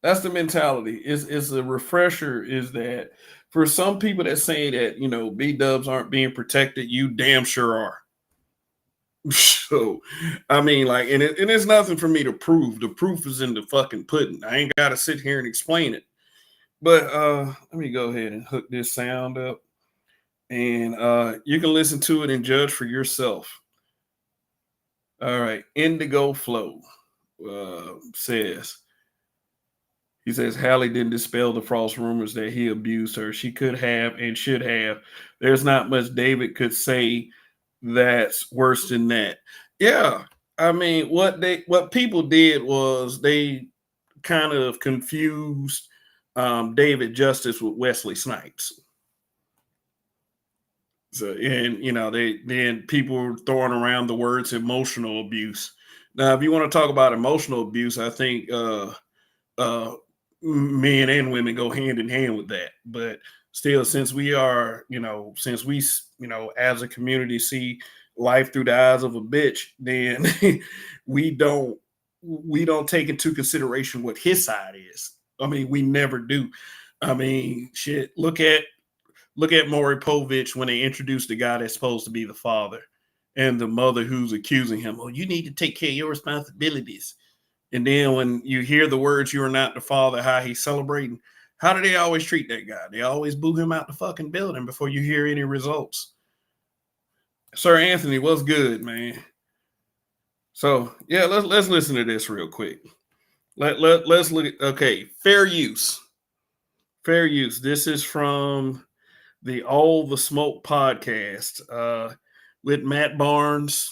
That's the mentality. Is a refresher is that for some people that say that, B-dubs aren't being protected, you damn sure are. So, I mean, like, and it's nothing for me to prove. The proof is in the fucking pudding. I ain't got to sit here and explain it. But let me go ahead and hook this sound up. And you can listen to it and judge for yourself. All right. Indigo Flow says, he says, Halle didn't dispel the false rumors that he abused her. She could have and should have. There's not much David could say that's worse than that. Yeah. I mean, what people did was they kind of confused David Justice with Wesley Snipes. So, and then people were throwing around the words emotional abuse. Now, if you want to talk about emotional abuse, I think uh, men and women go hand in hand with that. But still, since we are, since we, as a community see life through the eyes of a bitch, then we don't we don't take into consideration what his side is. I mean, we never do. I mean, shit. Look at Maury Povich when they introduced the guy that's supposed to be the father and the mother who's accusing him. Oh, you need to take care of your responsibilities. And then when you hear the words, "You are not the father," how he's celebrating, how do they always treat that guy? They always boo him out the fucking building before you hear any results. Sir Anthony, what's good, man? So yeah, let's listen to this real quick. Let's look at, okay, fair use. Fair use. This is from the All the Smoke podcast with Matt Barnes,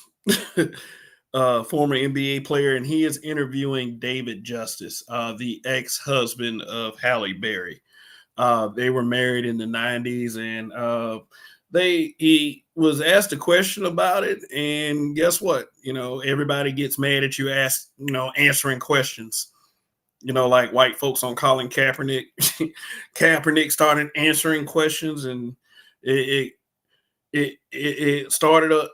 former NBA player, and he is interviewing David Justice, the ex-husband of Halle Berry. They were married in the 90s, and he was asked a question about it, and guess what? Everybody gets mad at you answering questions. Like white folks on Colin Kaepernick. Kaepernick started answering questions, and it started up.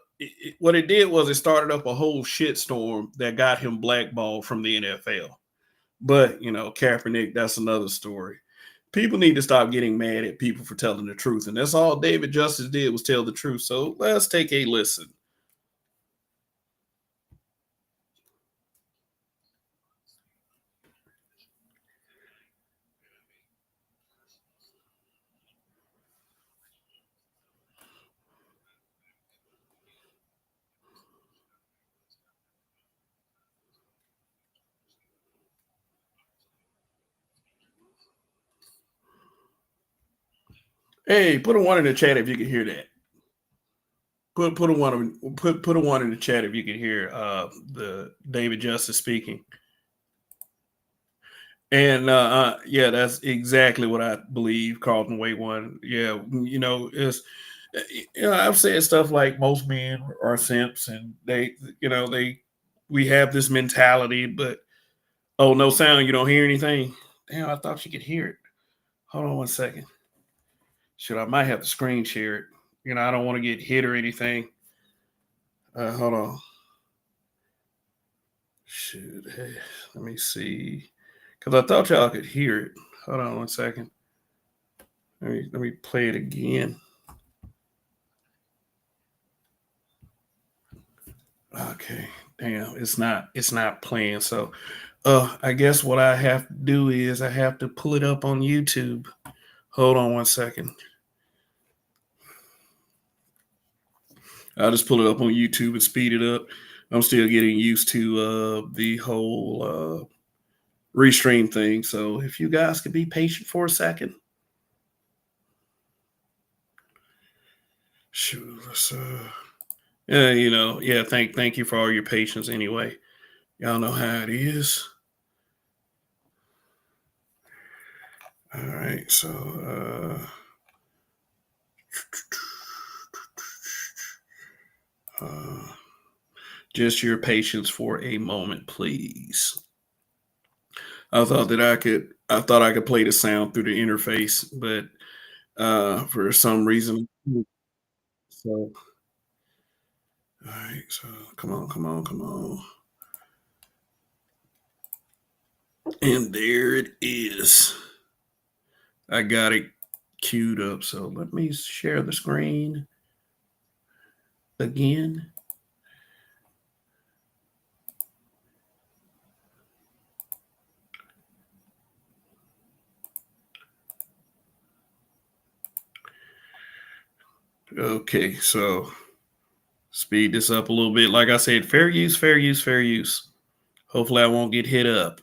What it did was it started up a whole shitstorm that got him blackballed from the NFL. But Kaepernick, that's another story. People need to stop getting mad at people for telling the truth, and that's all David Justice did was tell the truth. So let's take a listen. Hey, put a one in the chat if you can hear that. Put a one in the chat if you can hear the David Justice speaking. And yeah, that's exactly what I believe. Carlton Way one. Yeah, it's I've said stuff like most men are simps, and we have this mentality, but oh, no sound, you don't hear anything. Damn, I thought you could hear it. Hold on one second. Should I might have to screen share it. I don't want to get hit or anything. Hold on. Should hey, let me see. Because I thought y'all could hear it. Hold on one second. Let me play it again. Okay. Damn, it's not playing. So I guess what I have to do is I have to pull it up on YouTube. Hold on one second. I'll just pull it up on YouTube and speed it up. I'm still getting used to the whole restream thing. So if you guys could be patient for a second. Shoot, thank you for all your patience anyway. Y'all know how it is. All right, so just your patience for a moment, please. I thought I could play the sound through the interface, but for some reason, so all right, so come on. And there it is. I got it queued up. So let me share the screen again. Okay, so speed this up a little bit. Like I said, fair use. Hopefully I won't get hit up.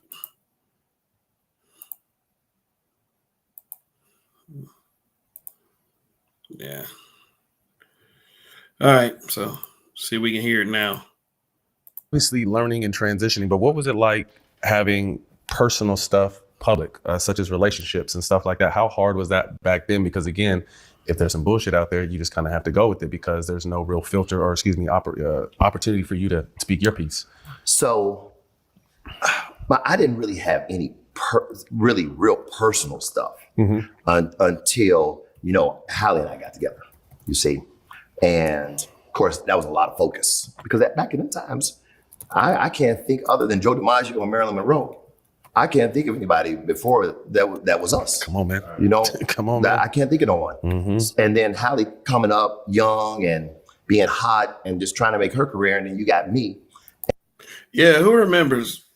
Yeah. All right, so see if we can hear it now. Obviously learning and transitioning, but what was it like having personal stuff public, such as relationships and stuff like that. How hard was that back then? Because again, if there's some bullshit out there, you just kind of have to go with it because there's no real filter or opportunity for you to speak your piece. So, but I didn't really have any really real personal stuff until, you know, Hallie and I got together, you see. And of course, that was a lot of focus because back in the times, I can't think other than Joe DiMaggio and Marilyn Monroe. I can't think of anybody before that was us. Come on, man. You know, come on, man. I can't think of no one. And then Hallie coming up young and being hot and just trying to make her career. And then you got me. Yeah, who remembers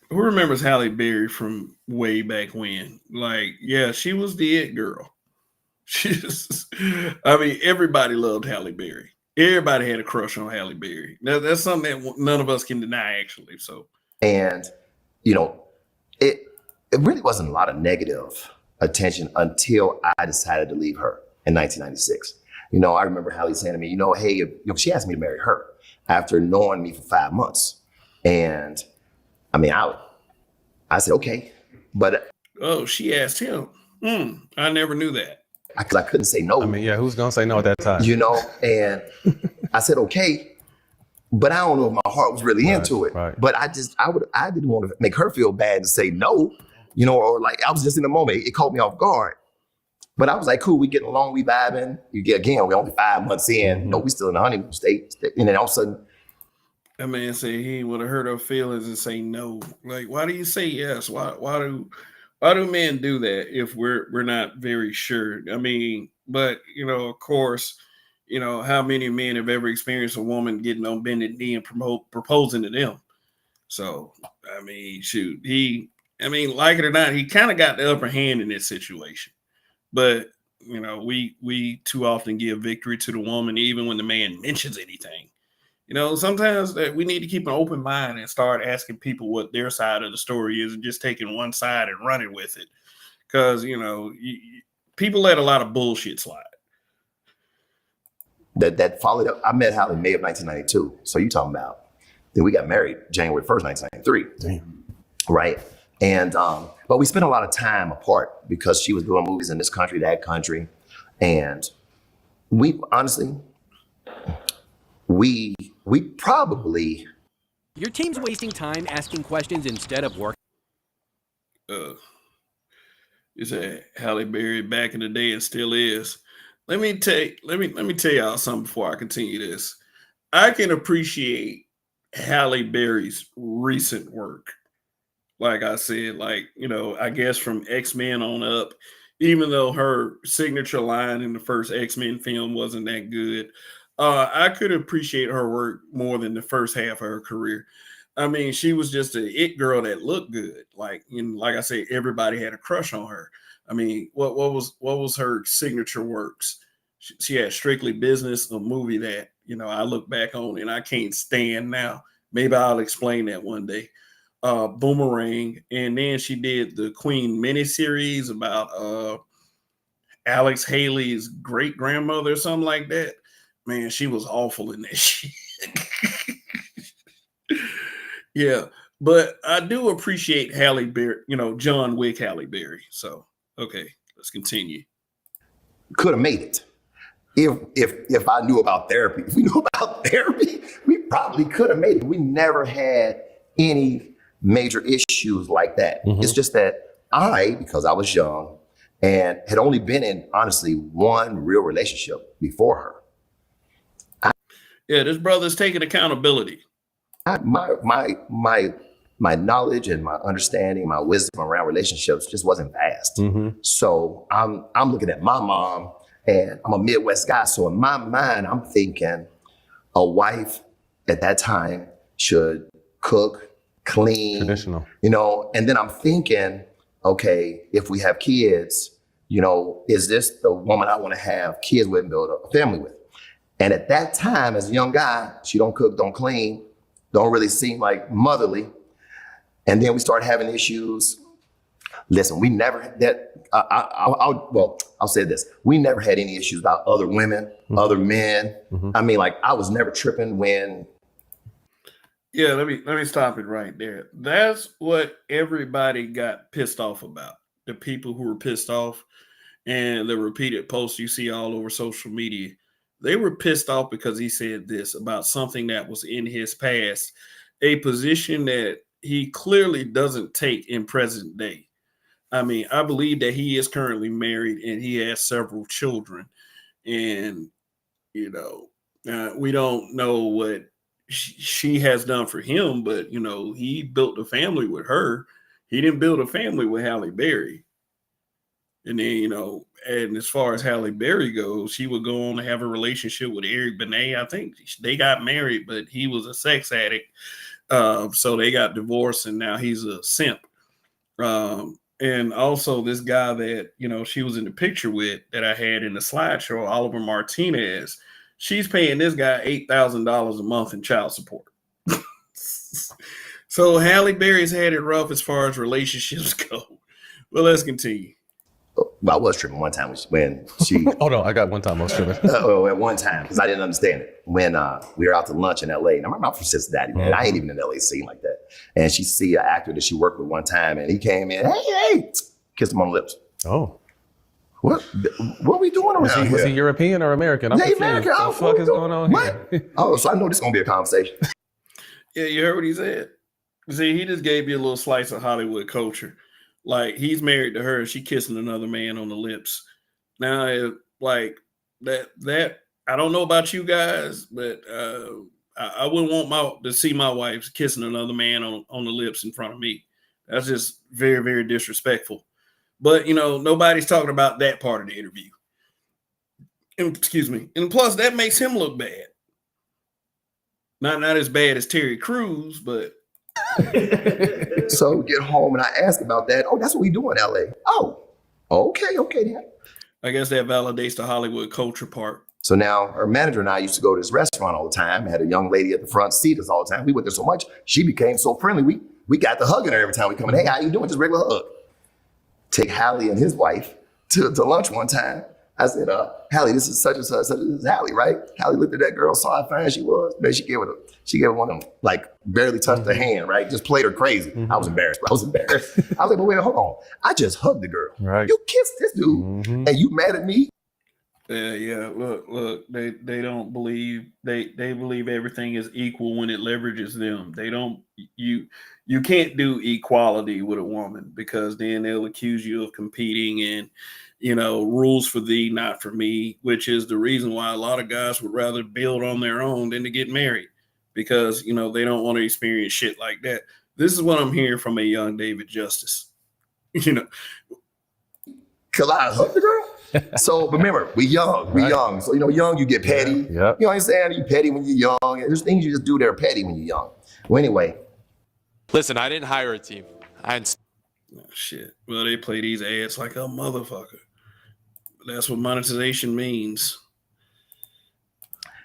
Halle Berry from way back when? Like, yeah, she was the it girl. I mean, everybody loved Halle Berry. Everybody had a crush on Halle Berry. Now, that's something that none of us can deny, actually. So, and you know, it really wasn't a lot of negative attention until I decided to leave her in 1996. You know, I remember Halle saying to me, you know, hey, she asked me to marry her after knowing me for 5 months. And I mean, I said, okay, but. Oh, she asked him. I never knew that. Because I couldn't say no. I mean, yeah, who's going to say no at that time? You know, and I said, okay, but I don't know if my heart was really into it. Right. But I didn't want to make her feel bad and say no, you know, or like I was just in the moment. It caught me off guard. But I was like, cool, we getting along, we vibing. We're only 5 months in. You know, we still in the honeymoon state. And then all of a sudden. That man said he would have hurt her feelings and say no. Like, why do you say yes? Why do men do that if we're not very sure? I mean, but you know, of course, you know, how many men have ever experienced a woman getting on bended knee and proposing to them? So, I mean, shoot, like it or not, he kind of got the upper hand in this situation. But you know, we too often give victory to the woman, even when the man mentions anything. You know, sometimes that we need to keep an open mind and start asking people what their side of the story is and just taking one side and running with it. Because, you know, people let a lot of bullshit slide. That followed up. I met Halle in May of 1992. So you talking about, then we got married January 1st, 1993. Damn. Right. And, but we spent a lot of time apart because she was doing movies in this country, that country. And we honestly, we probably. Your team's wasting time asking questions instead of working. You said Halle Berry back in the day and still is. Let me tell y'all something before I continue this. I can appreciate Halle Berry's recent work. Like I said, like, you know, I guess from X-Men on up, even though her signature line in the first X-Men film wasn't that good, I could appreciate her work more than the first half of her career. I mean, she was just a it girl that looked good. Like, like I said, everybody had a crush on her. I mean, what was her signature works? She had Strictly Business, a movie that, you know, I look back on and I can't stand now. Maybe I'll explain that one day. Boomerang, and then she did the Queen miniseries about Alex Haley's great grandmother or something like that. Man, she was awful in that shit. Yeah, but I do appreciate Halle Berry, you know, John Wick Halle Berry. So, okay, let's continue. Could have made it if I knew about therapy. If we knew about therapy, we probably could have made it. We never had any major issues like that. It's just that because I was young and had only been in, honestly, one real relationship before her. Yeah, this brother's taking accountability. My knowledge and my understanding, my wisdom around relationships just wasn't vast. So I'm looking at my mom, and I'm a Midwest guy. So in my mind, I'm thinking a wife at that time should cook, clean, traditional, you know. And then I'm thinking, okay, if we have kids, you know, is this the woman I want to have kids with and build a family with? And at that time, as a young guy, she don't cook, don't clean, don't really seem like motherly. And then we started having issues. Listen, we never had that. I'll say this. We never had any issues about other women, other men. I mean, like, I was never tripping when. Yeah, let me stop it right there. That's what everybody got pissed off about. the people who were pissed off and the repeated posts you see all over social media, they were pissed off because he said this about something that was in his past, a position that he clearly doesn't take in present day. I mean, I believe that he is currently married and he has several children. And, you know, we don't know what she has done for him, but, you know, he built a family with her. He didn't build a family with Halle Berry. And then, you know, and as far as Halle Berry goes, she would go on to have a relationship with Eric Benet. I think they got married, but he was a sex addict. So they got divorced, and now he's a simp. And also this guy that, you know, she was in the picture with that I had in the slideshow, Oliver Martinez, she's paying this guy $8,000 a month in child support. So Halle Berry's had it rough as far as relationships go. Well, let's continue. Well, I was tripping one time when she. Hold on, I got one time I was tripping. At one time, because I didn't understand it. When we were out to lunch in LA, and I'm from Cincinnati, man. I ain't even in LA scene like that. And she see an actor that she worked with one time, and he came in, hey, kissed him on the lips. Oh. What are we doing around here? Was he European or American? I'm confused. American. What the fuck is going on here? Oh, so I know this is going to be a conversation. Yeah, you heard what he said? See, he just gave you a little slice of Hollywood culture. Like, he's married to her, she kissing another man on the lips. Now, like, that I don't know about you guys, but I wouldn't want to see my wife kissing another man on the lips in front of me. That's just very, very disrespectful. But, you know, nobody's talking about that part of the interview. Excuse me. And plus, that makes him look bad. Not as bad as Terry Crews, but... So get home and I ask about that. Oh, that's what we do in LA. Oh, okay, then. I guess that validates the Hollywood culture part. So now her manager and I used to go to this restaurant all the time. Had a young lady at the front seat us all the time. We went there so much, she became so friendly. We got to hugging her every time we come in. Hey, how you doing? Just regular hug. Take Halle and his wife to lunch one time. I said, Halle, this is such and such. This is Halle, right? Halle looked at that girl, saw how fine she was. Man, she gave her one of them, like barely touched her hand, right? Just played her crazy. I was embarrassed. I was like, but wait, hold on. I just hugged the girl. Right. You kissed this dude, and you mad at me? Yeah. Look. They don't believe they believe everything is equal when it leverages them. They don't. You can't do equality with a woman because then they'll accuse you of competing and, you know, rules for thee, not for me, which is the reason why a lot of guys would rather build on their own than to get married because, you know, they don't want to experience shit like that. This is what I'm hearing from a young David Justice. You know, Cause I hugged the girl. So remember, we young. So, you know, young, you get petty. Yep. You know what I'm saying? You petty when you're young. There's things you just do that are petty when you're young. Well, anyway. Listen, I didn't hire a team. Oh, shit. Well, they play these ads like a motherfucker. That's what monetization means.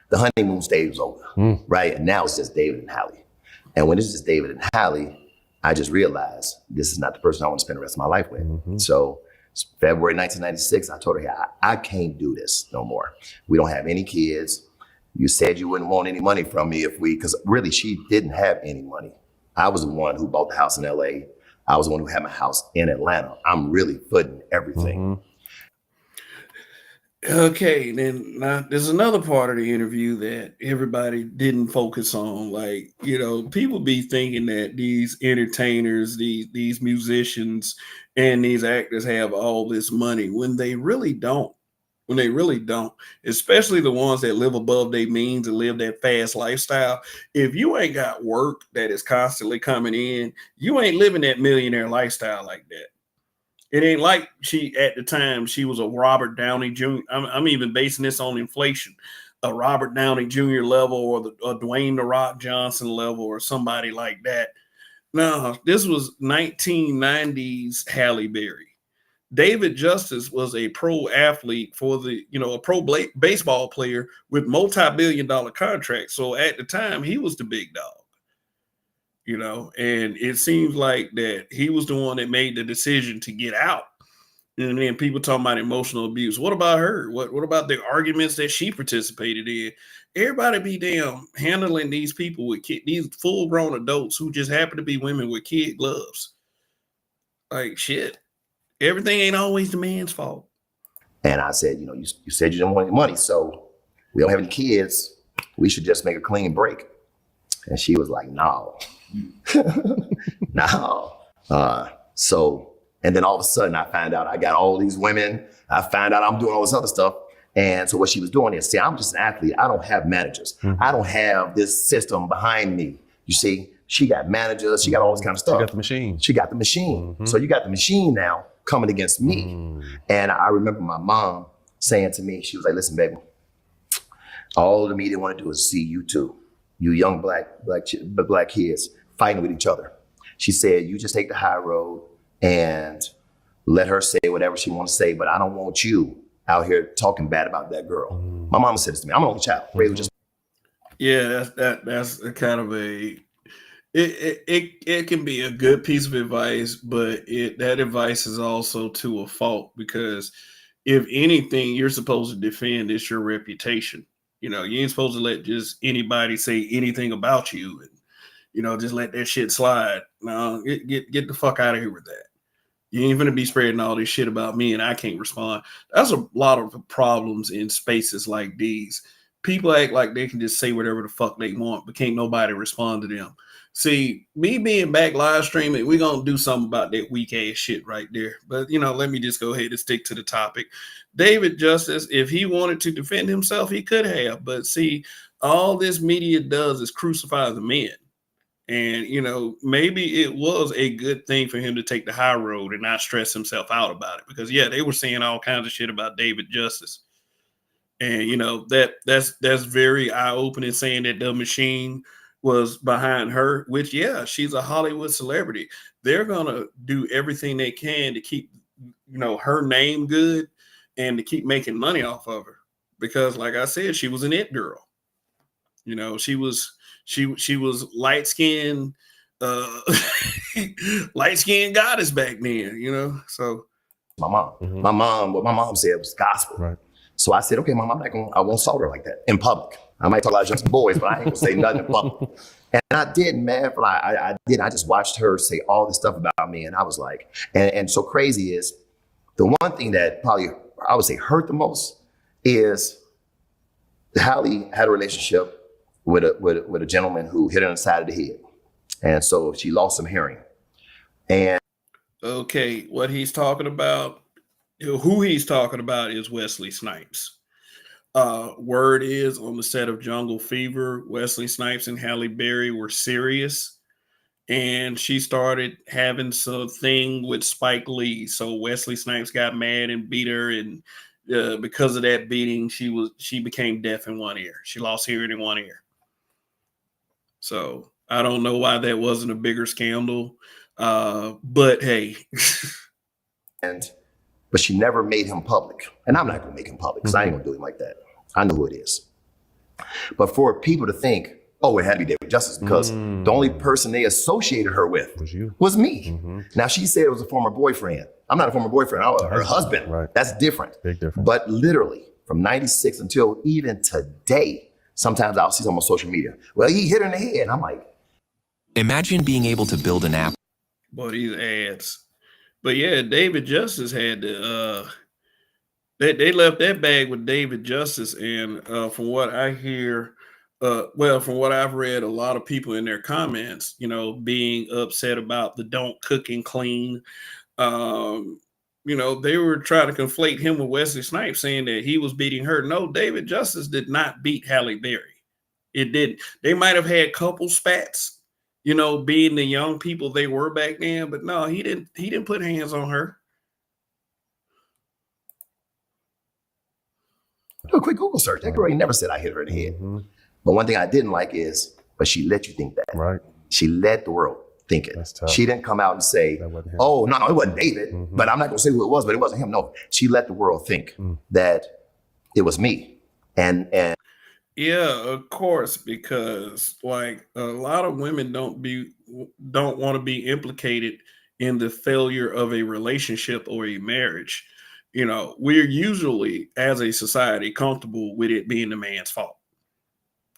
The honeymoon stage was over, right? And now it's just David and Halle. And when it's just David and Halle, I just realized this is not the person I want to spend the rest of my life with. So February 1996, I told her, yeah, I can't do this no more. We don't have any kids. You said you wouldn't want any money from me because really she didn't have any money. I was the one who bought the house in LA. I was the one who had my house in Atlanta. I'm really footing everything. Okay, then now there's another part of the interview that everybody didn't focus on. Like, you know, people be thinking that these entertainers, these musicians, and these actors have all this money when they really don't. When they really don't, especially the ones that live above their means and live that fast lifestyle. If you ain't got work that is constantly coming in, you ain't living that millionaire lifestyle like that. It ain't like at the time, she was a Robert Downey Jr. I'm even basing this on inflation, a Robert Downey Jr. level or a Dwayne The Rock Johnson level or somebody like that. No, this was 1990s Halle Berry. David Justice was a pro athlete a pro baseball player with multi-billion-dollar contracts. So at the time, he was the big dog. You know, and it seems like that he was the one that made the decision to get out. And then people talking about emotional abuse. What about her? What about the arguments that she participated in? Everybody be damn handling these people with these full-grown adults who just happen to be women with kid gloves. Like shit. Everything ain't always the man's fault. And I said, you said you didn't want any money, so we don't have any kids. We should just make a clean break. And she was like, no, no. And then all of a sudden I found out I got all these women. I found out I'm doing all this other stuff. And so what she was doing is, see, I'm just an athlete. I don't have managers. I don't have this system behind me. You see, she got managers. She got all this kind of stuff. She got the machine. She got the machine. So you got the machine now coming against me. And I remember my mom saying to me, she was like, listen, baby, all the media want to do is see you two, you young black kids fighting with each other. She said, you just take the high road and let her say whatever she wants to say, but I don't want you out here talking bad about that girl. My mama said this to me. I'm an only child. Yeah, that's a kind of it can be a good piece of advice, but that advice is also to a fault, because if anything, you're supposed to defend it's your reputation. You ain't supposed to let just anybody say anything about you and just let that shit slide. No, get the fuck out of here with that. You ain't gonna be spreading all this shit about me and I can't respond. That's a lot of the problems in spaces like these. People act like they can just say whatever the fuck they want, but can't nobody respond to them. See, me being back live streaming, we're going to do something about that weak ass shit right there. But, let me just go ahead and stick to the topic. David Justice, if he wanted to defend himself, he could have. But see, all this media does is crucify the men. And, maybe it was a good thing for him to take the high road and not stress himself out about it. Because, yeah, they were saying all kinds of shit about David Justice. And, that's very eye-opening, saying that the machine was behind her, which, yeah, she's a Hollywood celebrity. They're going to do everything they can to keep, her name good and to keep making money off of her. Because, like I said, she was an it girl. She was light-skinned, light-skinned goddess back then, so. My mom, what my mom said was gospel. Right. So I said, okay, mom, I won't salt her like that in public. I might talk about just boys, but I ain't gonna say nothing in public. And I did, man. I did. I just watched her say all this stuff about me, and I was like, and so crazy is the one thing that probably I would say hurt the most is Hallie had a relationship with a gentleman who hit her on the side of the head, and so she lost some hearing. And okay, what he's talking about, who he's talking about is Wesley Snipes. Word is on the set of Jungle Fever, Wesley Snipes and Halle Berry were serious, and she started having something with Spike Lee. So Wesley Snipes got mad and beat her, and because of that beating, she became deaf in one ear. She lost hearing in one ear. So I don't know why that wasn't a bigger scandal, but hey. But she never made him public. And I'm not gonna make him public because I ain't gonna do him like that. I know who it is. But for people to think, oh, it had to be David Justice because the only person they associated her with was me. Now she said it was a former boyfriend. I'm not a former boyfriend, her husband. Right. That's different. Big difference. But literally from 96 until even today, sometimes I'll see something on social media. Well, he hit her in the head. I'm like. Imagine being able to build an app. Boy, these ads. But yeah, David Justice had to, they left that bag with David Justice. And from what I hear, from what I've read, a lot of people in their comments, being upset about the don't cook and clean. They were trying to conflate him with Wesley Snipes, saying that he was beating her. No, David Justice did not beat Halle Berry. It didn't. They might have had couple spats, being the young people they were back then, but no, he didn't put hands on her. Do a quick Google search. That girl ain't never said I hit her in the head. But one thing I didn't like is, but she let you think that. Right. She let the world think it. She didn't come out and say, oh, no, it wasn't David, but I'm not gonna say who it was, but it wasn't him. No, she let the world think that it was me. And yeah, of course, because like a lot of women don't want to be implicated in the failure of a relationship or a marriage. We're usually, as a society, comfortable with it being the man's fault.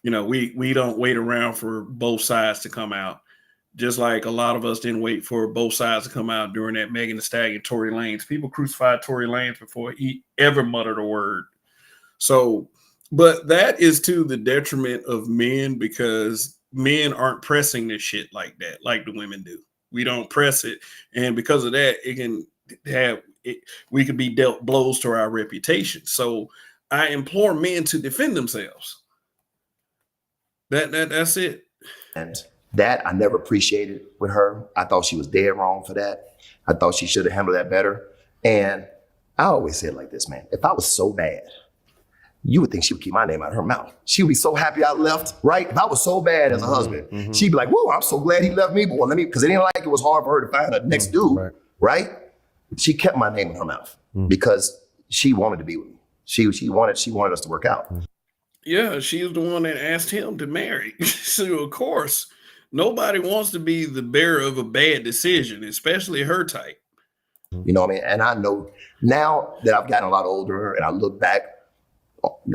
We don't wait around for both sides to come out Just like a lot of us didn't wait for both sides to come out during that Megan Thee Stallion, Tory Lanez. People crucified Tory Lanez before he ever muttered a word. So, but that is to the detriment of men because men aren't pressing this shit like that, like the women do. We don't press it. And because of that, it can have it, we could be dealt blows to our reputation. So I implore men to defend themselves. That's it. And that I never appreciated with her. I thought she was dead wrong for that. I thought she should have handled that better. And I always said like this, man, if I was so bad, you would think she would keep my name out of her mouth. She would be so happy I left, right? If I was so bad as a husband, she'd be like, whoa, I'm so glad he left me. But well, because it didn't like it was hard for her to find a next dude, right? She kept my name in her mouth because she wanted to be with me. She wanted us to work out. Yeah, she was the one that asked him to marry. So of course, nobody wants to be the bearer of a bad decision, especially her type. You know what I mean? And I know now that I've gotten a lot older and I look back,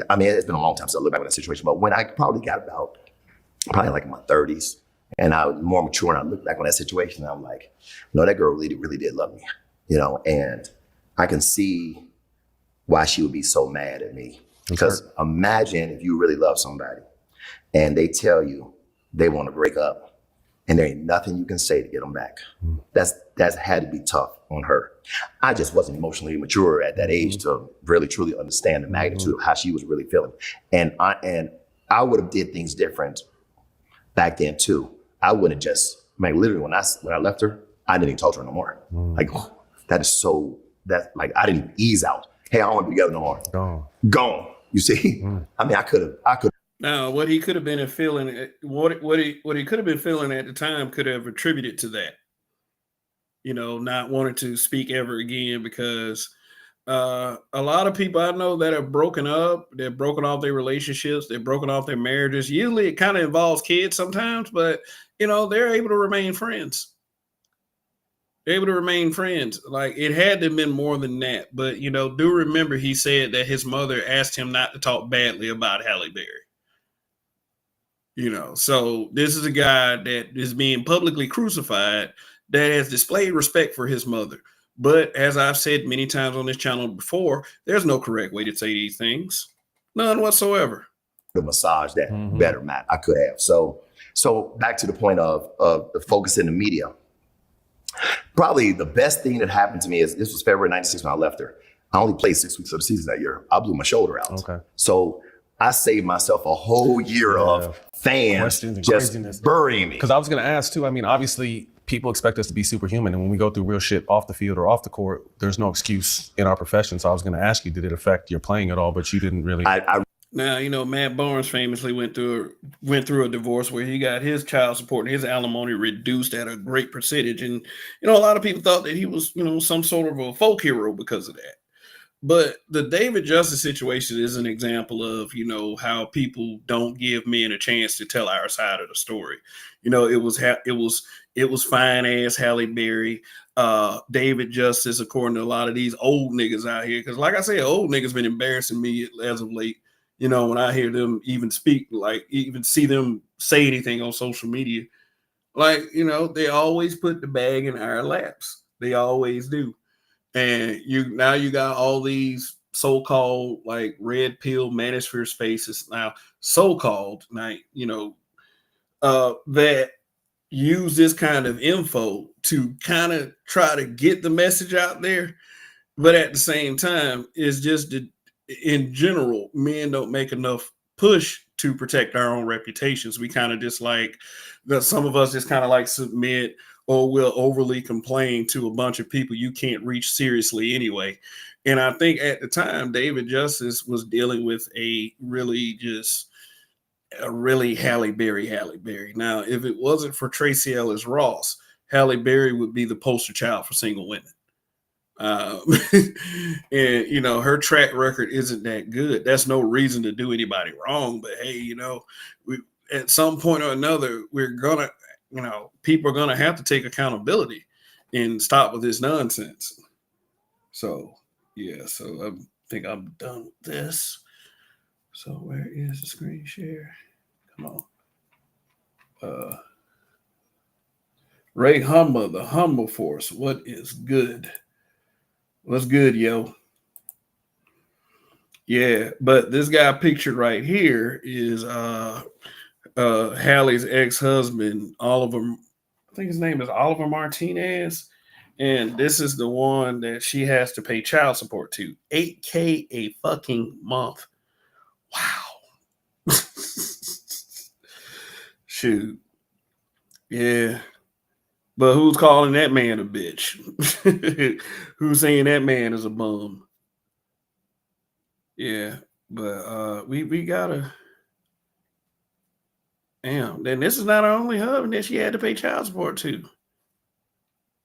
I mean, it's been a long time since I look back at that situation, but when I probably got probably like in my 30s and I was more mature and I look back on that situation, I'm like, no, that girl really, really did love me, you know, and I can see why she would be so mad at me. Because imagine if you really love somebody and they tell you they want to break up and there ain't nothing you can say to get them back. That's had to be tough on her. I just wasn't emotionally mature at that age to really truly understand the magnitude of how she was really feeling. And I would have did things different back then too. I would have just, literally when I left her, I didn't even talk to her no more. Like, I didn't even ease out. Hey, I don't want to be together no more. Gone. You see? I mean, I could have. Now, what he could have been feeling, what he could have been feeling at the time could have attributed to that. You know, not wanting to speak ever again because a lot of people I know that have broken up, they've broken off their relationships, they've broken off their marriages. Usually it kind of involves kids sometimes, but, you know, they're able to remain friends. Able to remain friends. Like it had to have been more than that. But, you know, do remember he said that his mother asked him not to talk badly about Halle Berry. You know, so this is a guy that is being publicly crucified that has displayed respect for his mother. But as I've said many times on this channel before, there's no correct way to say these things. None whatsoever. To massage that better, Matt. I could have. So back to the point of the focus in the media. Probably the best thing that happened to me is this was February 96 when I left her. I only played 6 weeks of the season that year. I blew my shoulder out. Okay. So I saved myself a whole year of fans just burying me. Because I was going to ask too, I mean, obviously people expect us to be superhuman. And when we go through real shit off the field or off the court, there's no excuse in our profession. So I was going to ask you, did it affect your playing at all? But you didn't really. Now, you know, Matt Barnes famously went through a divorce where he got his child support and his alimony reduced at a great percentage. And, you know, a lot of people thought that he was, you know, some sort of a folk hero because of that. But the David Justice situation is an example of, you know, how people don't give men a chance to tell our side of the story. You know, it was fine ass Halle Berry, David Justice, according to a lot of these old niggas out here. Because like I said, old niggas been embarrassing me as of late. You know, when I hear them even speak, like even see them say anything on social media, like, you know, they always put the bag in our laps. They always do. And you got all these so-called like red pill manosphere spaces now, so-called, like, you know, that use this kind of info to kind of try to get the message out there. But at the same time, it's just in general, men don't make enough push to protect our own reputations. We kind of just like some of us just kind of like submit or will overly complain to a bunch of people you can't reach seriously anyway. And I think at the time, David Justice was dealing with a really Halle Berry. Now, if it wasn't for Tracy Ellis Ross, Halle Berry would be the poster child for single women. And you know, her track record isn't that good. That's no reason to do anybody wrong, but hey, you know, we at some point or another, we're gonna, you know, people are gonna have to take accountability and stop with this nonsense. So yeah, so I think I'm done with this. So where is the screen share? Come on. Ray Hummer, the Hummer Force. What is good? What's good, yo? Yeah, but this guy pictured right here is Hallie's ex-husband, Oliver. I think his name is Oliver Martinez. And this is the one that she has to pay child support to. $8K a fucking month. Wow. Shoot. Yeah. But who's calling that man a bitch? Who's saying that man is a bum? Yeah. But we gotta. Damn. Then this is not her only husband that she had to pay child support to.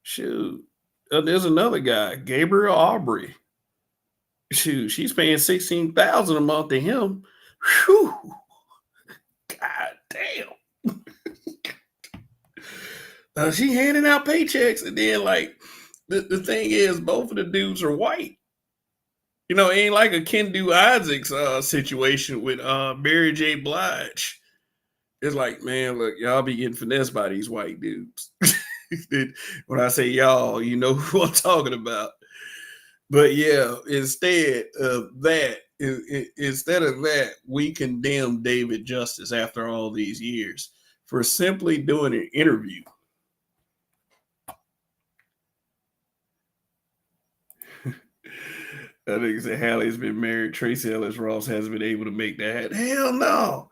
Shoot. There's another guy, Gabriel Aubrey. Shoot, she's paying $16,000 a month to him. Whew. God damn. She handing out paychecks, and then like the thing is, both of the dudes are white. You know, it ain't like a Kendu Isaacs situation with Mary J. Blige. It's like, man, look, y'all be getting finessed by these white dudes. When I say y'all, you know who I'm talking about. But yeah, instead of that, we condemn David Justice after all these years for simply doing an interview. I think said Hallie's been married. Tracy Ellis Ross hasn't been able to make that. Hell no.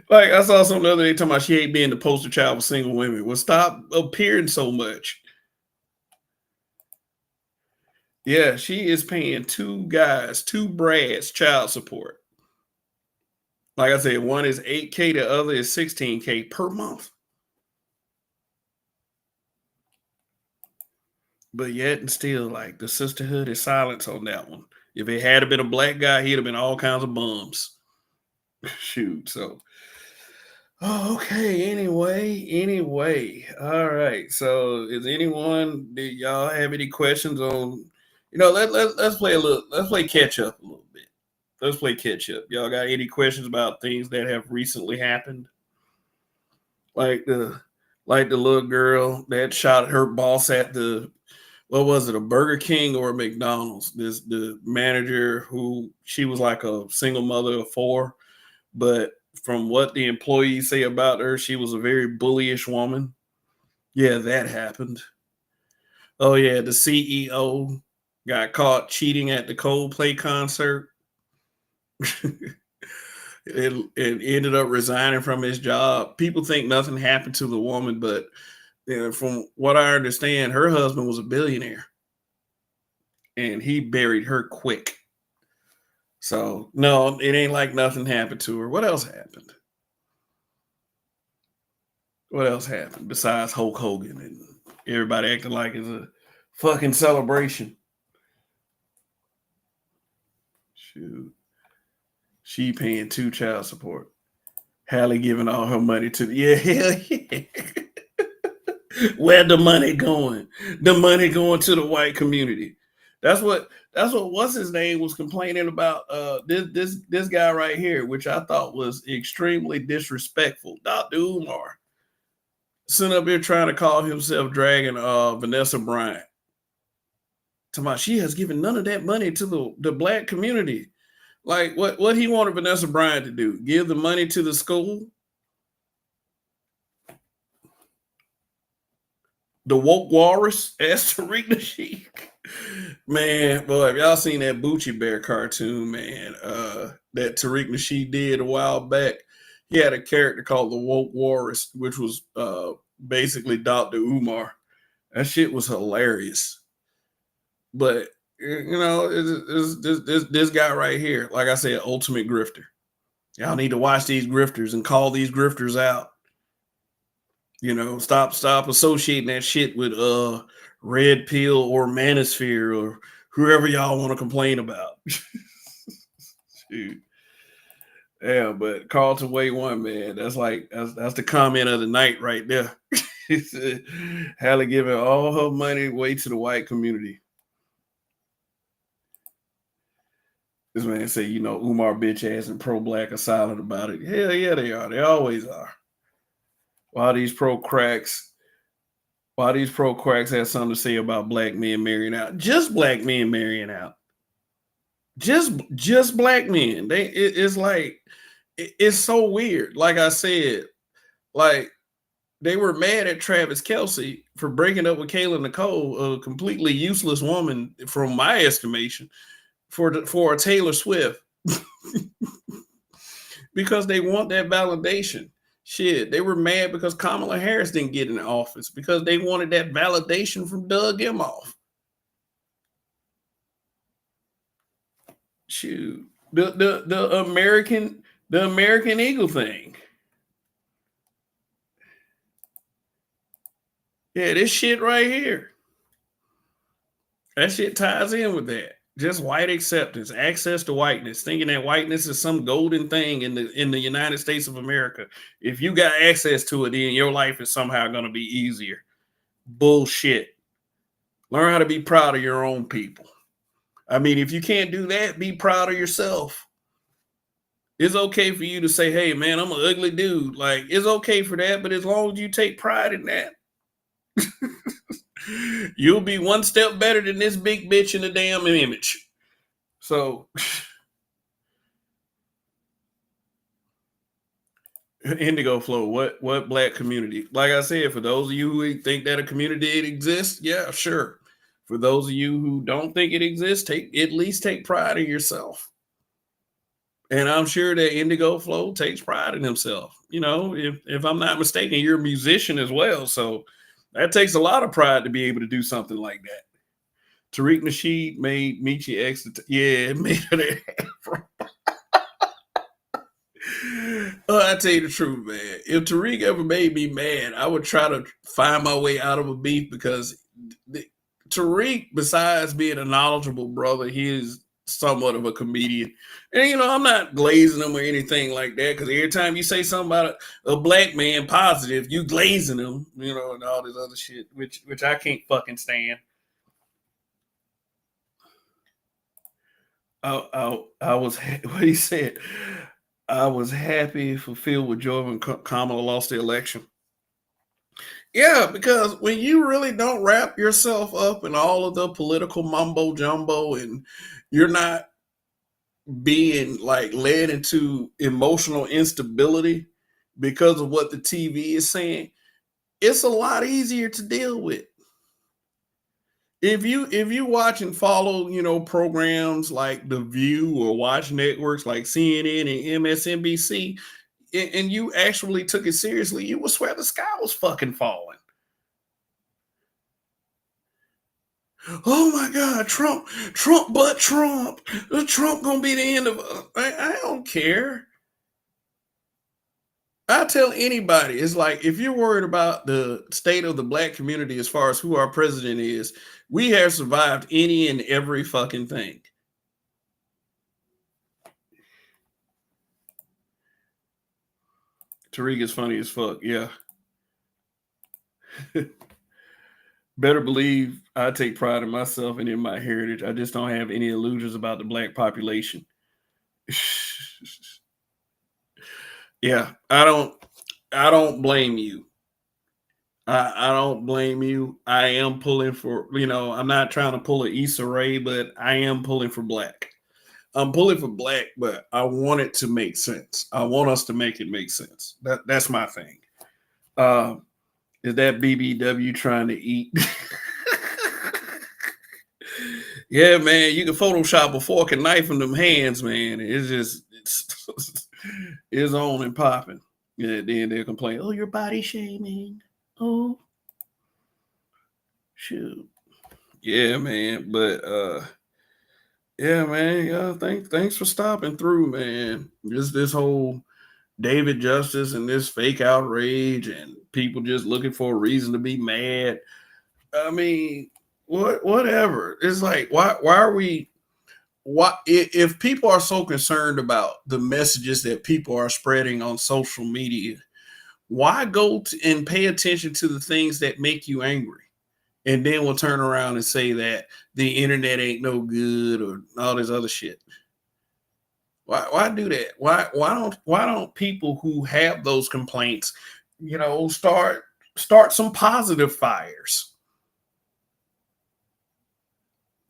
Like I saw something the other day talking about she ain't being the poster child for single women. Well, stop appearing so much. Yeah, she is paying two brads child support. Like I said, one is $8K, the other is $16K per month. But yet and still, like the sisterhood is silence on that one. If it had been a black guy, he'd have been all kinds of bums. Shoot, so okay. Anyway. All right. So is anyone, do y'all have any questions on, let's play catch up a little bit. Let's play catch up. Y'all got any questions about things that have recently happened? Like the little girl that shot her boss at what was it, a Burger King or a McDonald's? The manager who she was like a single mother of four, but from what the employees say about her, she was a very bullyish woman. Yeah, that happened. Oh yeah, the CEO got caught cheating at the Coldplay concert. and ended up resigning from his job. People think nothing happened to the woman, but from what I understand, her husband was a billionaire and he buried her quick. So no, it ain't like nothing happened to her. What else happened? What else happened besides Hulk Hogan and everybody acting like it's a fucking celebration? Shoot. She paying 2 child support. Hallie giving all her money to hell yeah. Where the money going? The money going to the white community. That's what what's his name was complaining about this guy right here, which I thought was extremely disrespectful. Dr. Umar sitting up here trying to call himself dragging Vanessa Bryant. Talking she has given none of that money to the black community. Like what he wanted Vanessa Bryant to do? Give the money to the school? The woke walrus, asked Tariq Nasheed. Man, boy, have y'all seen that Bucci Bear cartoon, man, that Tariq Nasheed did a while back? He had a character called the woke walrus, which was basically Dr. Umar. That shit was hilarious. But this guy right here, like I said, ultimate grifter. Y'all need to watch these grifters and call these grifters out. Stop associating that shit with Red Pill or Manosphere or whoever y'all want to complain about. Shoot. Yeah, but Carlton Way one, man. That's the comment of the night right there. Hallie giving all her money away to the white community. This man say, Umar bitch ass and pro-black are silent about it. Hell yeah, they are. They always are. Why these pro cracks have something to say about black men marrying out. Just black men marrying out. Just black men. It's like it's so weird. Like I said, like they were mad at Travis Kelce for breaking up with Kayla Nicole, a completely useless woman, from my estimation, for a Taylor Swift, because they want that validation. Shit, they were mad because Kamala Harris didn't get in office because they wanted that validation from Doug Emhoff. Shoot, the American Eagle thing. Yeah, this shit right here. That shit ties in with that. Just white acceptance, access to whiteness, thinking that whiteness is some golden thing in the United States of America. If you got access to it, then your life is somehow going to be easier. Bullshit. Learn how to be proud of your own people. I mean, if you can't do that, be proud of yourself. It's okay for you to say, hey, man, I'm an ugly dude. Like, it's okay for that, but as long as you take pride in that, you'll be one step better than this big bitch in the damn image. So, Indigo Flow, what black community? Like I said, for those of you who think that a community exists, yeah, sure. For those of you who don't think it exists, at least take pride in yourself. And I'm sure that Indigo Flow takes pride in himself. You know, if I'm not mistaken, you're a musician as well. So that takes a lot of pride to be able to do something like that. Tariq Nasheed made Michi X. Yeah, it made her I tell you the truth, man. If Tariq ever made me mad, I would try to find my way out of a beef, because Tariq, besides being a knowledgeable brother, he is somewhat of a comedian. And, you know, I'm not glazing him or anything like that, because every time you say something about a black man positive, you glazing him, you know, and all this other shit, which I can't fucking stand. I was, what he said, I was happy, fulfilled with joy when Kamala lost the election. Yeah, because when you really don't wrap yourself up in all of the political mumbo jumbo, and you're not being like led into emotional instability because of what the TV is saying, it's a lot easier to deal with. If you watch and follow, you know, programs like The View, or watch networks like CNN and MSNBC, and you actually took it seriously, you would swear the sky was fucking falling. Oh my God, Trump, Trump gonna be the end of. I don't care. I tell anybody, it's like, if you're worried about the state of the black community as far as who our president is, we have survived any and every fucking thing. Tariq is funny as fuck. Yeah. Better believe I take pride in myself and in my heritage. I just don't have any illusions about the black population. Yeah, I don't blame you. I don't blame you. I am pulling for, you know, I'm not trying to pull an Issa Rae, but I am pulling for black. I'm pulling for black, but I want it to make sense. I want us to make it make sense. That's my thing. Is that BBW trying to eat? Yeah, man, you can Photoshop a fork and knife in them hands, man. It's on and popping. Yeah, then they'll complain, oh, you're body shaming. Oh, shoot. Yeah, man. But yeah, man. Yeah, thanks for stopping through, man. This whole David Justice and this fake outrage and people just looking for a reason to be mad. I mean, whatever. It's like, why are we, if people are so concerned about the messages that people are spreading on social media, why go and pay attention to the things that make you angry? And then we'll turn around and say that the internet ain't no good or all this other shit. Why do that? Why don't people who have those complaints start some positive fires.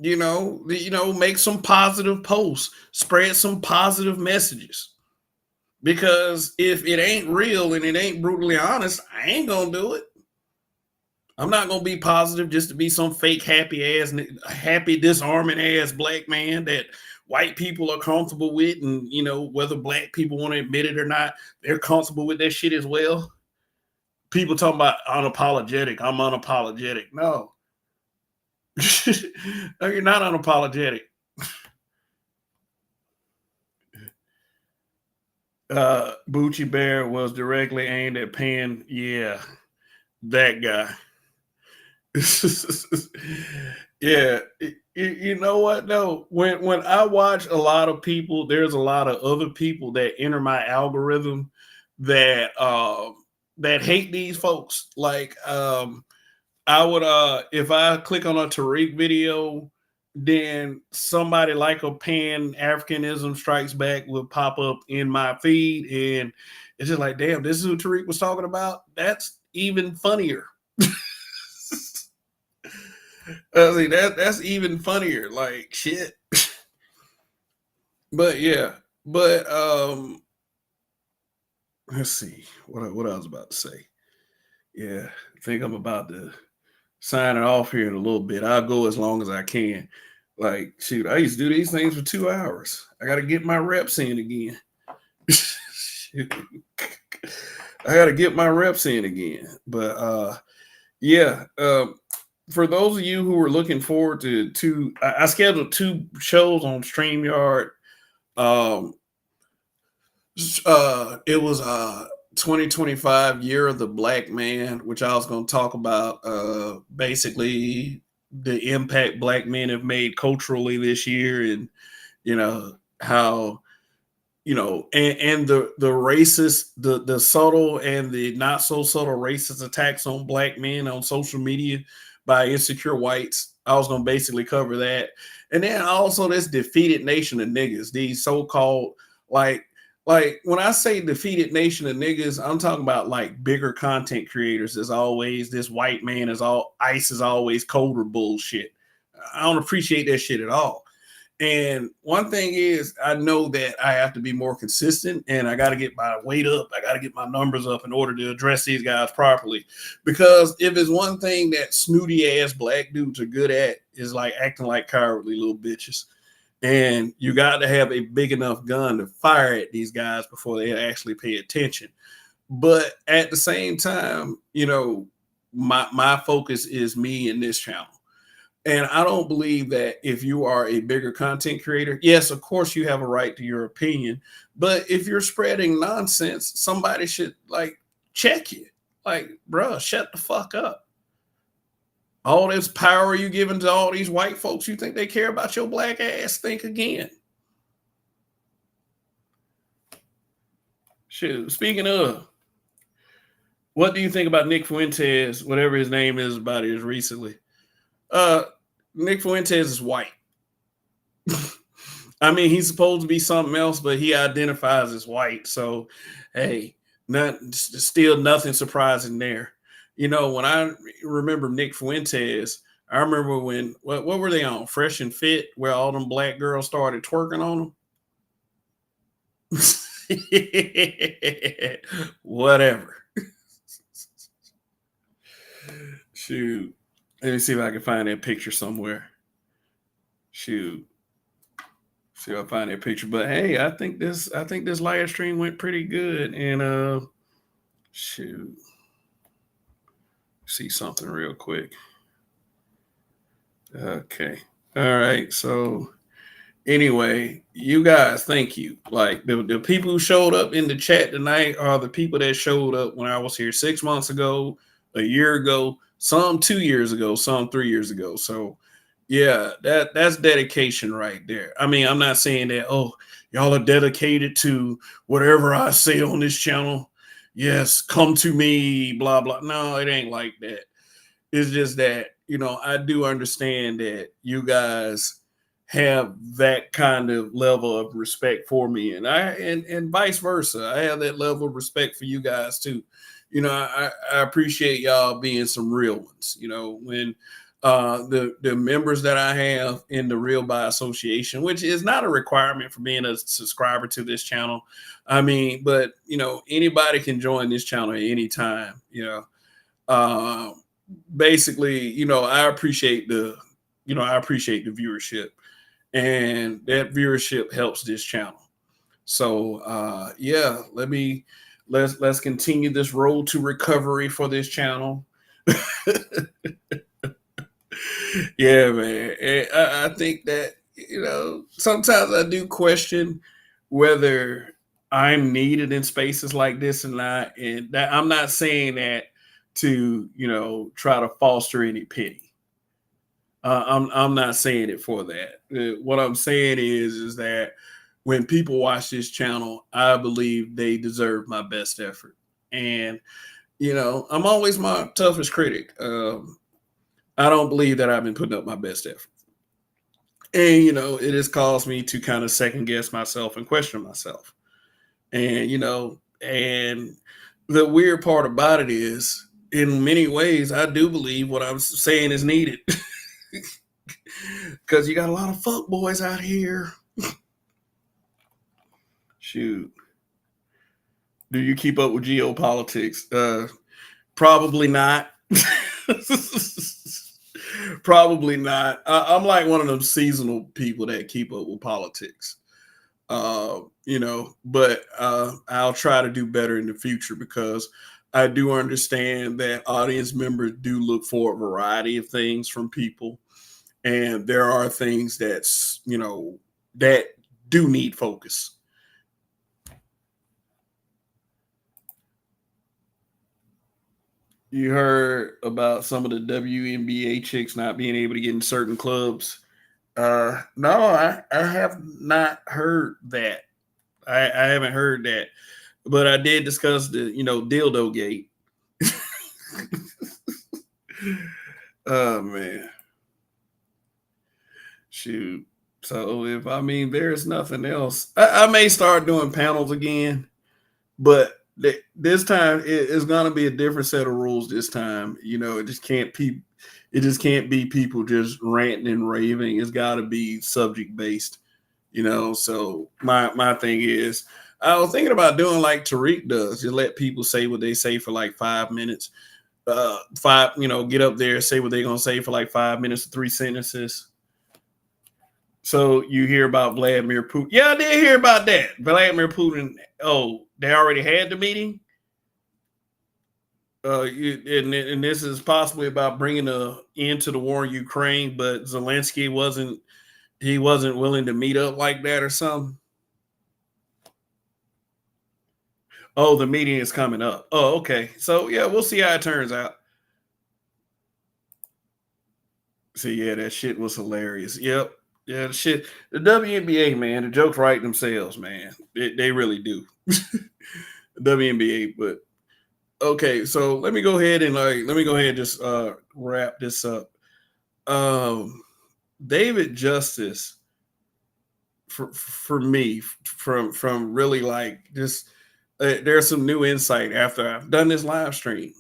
Make some positive posts, spread some positive messages. Because if it ain't real and it ain't brutally honest, I ain't gonna do it. I'm not gonna be positive just to be some fake happy disarming ass black man that white people are comfortable with, and whether black people want to admit it or not, they're comfortable with that shit as well. People talking about unapologetic. I'm unapologetic. No, no, you're not unapologetic. Bucci Bear was directly aimed at Penn. Yeah, that guy. Yeah, you know what? No, when I watch a lot of people, there's a lot of other people that enter my algorithm that hate these folks. Like I would if I click on a Tariq video, then somebody like a Pan Africanism Strikes Back will pop up in my feed, and it's just like, damn, this is who Tariq was talking about. That's even funnier. That's even funnier. Like shit. But yeah, let's see what I was about to say. Yeah, I think I'm about to sign it off here in a little bit. I'll go as long as I can. Like, shoot, I used to do these things for 2 hours. I got to get my reps in again. I got to get my reps in again. But yeah, for those of you who are looking forward to I scheduled 2 shows on StreamYard. It was 2025 Year of the Black Man, which I was going to talk about basically the impact black men have made culturally this year, and how and the racist, the subtle and the not so subtle racist attacks on black men on social media by insecure whites. I was going to basically cover that. And then also this defeated nation of niggas, these so-called like when I say defeated nation of niggas, I'm talking about like bigger content creators. As always, this white man ICE is always colder bullshit. I don't appreciate that shit at all. And one thing is, I know that I have to be more consistent, and I got to get my weight up. I got to get my numbers up in order to address these guys properly. Because if it's one thing that snooty ass black dudes are good at, is like acting like cowardly little bitches. And you got to have a big enough gun to fire at these guys before they actually pay attention. But at the same time, my focus is me and this channel. And I don't believe that if you are a bigger content creator, yes, of course you have a right to your opinion. But if you're spreading nonsense, somebody should check you. Like, bruh, shut the fuck up. All this power you giving to all these white folks, you think they care about your black ass? Think again. Shoot, speaking of, what do you think about Nick Fuentes, whatever his name is, about it recently? Nick Fuentes is white. I mean, he's supposed to be something else, but he identifies as white. So, hey, still nothing surprising there. When I remember Nick Fuentes, I remember when, what were they on? Fresh and Fit, where all them black girls started twerking on them. Whatever. Shoot. Let me see if I can find that picture somewhere. Shoot. See if I find that picture. But hey, I think this live stream went pretty good. And shoot. See something real quick. Okay. All right. So anyway, you guys, thank you. Like the people who showed up in the chat tonight are the people that showed up when I was here 6 months ago, a year ago, some 2 years ago, some 3 years ago. So yeah, that's dedication right there. I mean, I'm not saying that, oh, y'all are dedicated to whatever I say on this channel. Yes, come to me, blah, blah. No, it ain't like that. It's just that, I do understand that you guys have that kind of level of respect for me, and vice versa. I have that level of respect for you guys too. I appreciate y'all being some real ones. When the members that I have in the Real by Association, which is not a requirement for being a subscriber to this channel. I mean, but anybody can join this channel at any time. Basically, I appreciate the viewership, and that viewership helps this channel. So yeah, let's continue this road to recovery for this channel. Yeah, man. And I think that, sometimes I do question whether I'm needed in spaces like this or not. And that I'm not saying that to, try to foster any pity. I'm not saying it for that. What I'm saying is that when people watch this channel, I believe they deserve my best effort. And, I'm always my toughest critic. I don't believe that I've been putting up my best effort. And, it has caused me to kind of second guess myself and question myself. And, and the weird part about it is, in many ways, I do believe what I'm saying is needed. Because you got a lot of fuck boys out here. Shoot. Do you keep up with geopolitics? Probably not. Probably not. I'm like one of them seasonal people that keep up with politics. But I'll try to do better in the future, because I do understand that audience members do look for a variety of things from people. And there are things that's, that do need focus. You heard about some of the WNBA chicks not being able to get in certain clubs. No, I have not heard that. I haven't heard that. But I did discuss the, dildo gate. Oh, man. Shoot. So there's nothing else. I may start doing panels again, but this time it's gonna be a different set of rules. This time, it just can't be people just ranting and raving. It's got to be subject based. So my thing is, I was thinking about doing like Tariq does, just let people say what they say for like 5 minutes. Get up there, say what they're gonna say for like 5 minutes, 3 sentences. So you hear about Vladimir Putin. Yeah, I did hear about that. Vladimir Putin. Oh, they already had the meeting. And this is possibly about bringing an end to the war in Ukraine, but Zelensky wasn't willing to meet up like that or something. Oh, the meeting is coming up. Oh, okay. So yeah, we'll see how it turns out. So yeah, that shit was hilarious. Yep. Yeah, the WNBA, man, the jokes write themselves, man. They really do. WNBA, but okay, so let me go ahead and just wrap this up. David Justice, for me, from really like just there's some new insight after I've done this live stream,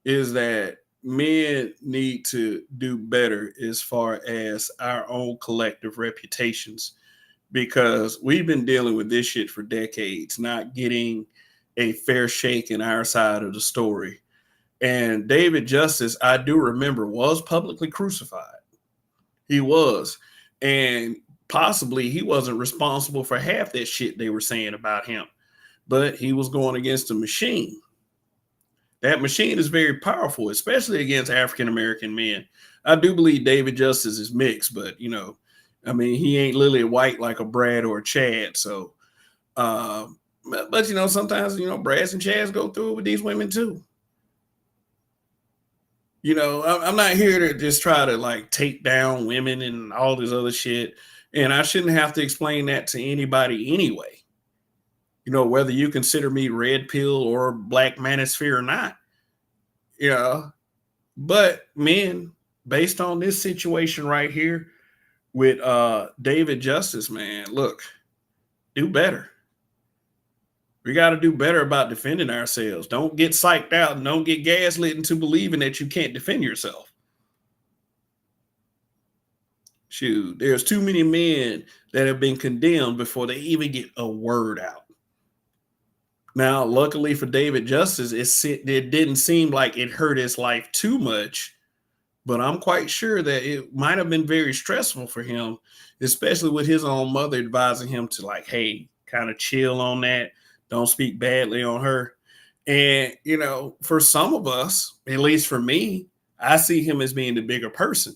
is that men need to do better as far as our own collective reputations, because we've been dealing with this shit for decades, not getting a fair shake in our side of the story. And David Justice, I do remember, was publicly crucified. He was. And possibly he wasn't responsible for half that shit they were saying about him, but he was going against a machine. That machine is very powerful, especially against African-American men. I do believe David Justice is mixed, but, he ain't lily white like a Brad or a Chad. So, but sometimes, Brads and Chads go through it with these women too. I'm not here to just try to like take down women and all this other shit. And I shouldn't have to explain that to anybody anyway. Whether you consider me red pill or black manosphere or not, but men, based on this situation right here, with David Justice, man. Look, do better. We got to do better about defending ourselves. Don't get psyched out and don't get gaslit into believing that you can't defend yourself. Shoot, there's too many men that have been condemned before they even get a word out. Now, luckily for David Justice, it didn't seem like it hurt his life too much, but I'm quite sure that it might have been very stressful for him, especially with his own mother advising him to like, hey, kind of chill on that. Don't speak badly on her. And, you know, for some of us, at least for me, I see him as being the bigger person.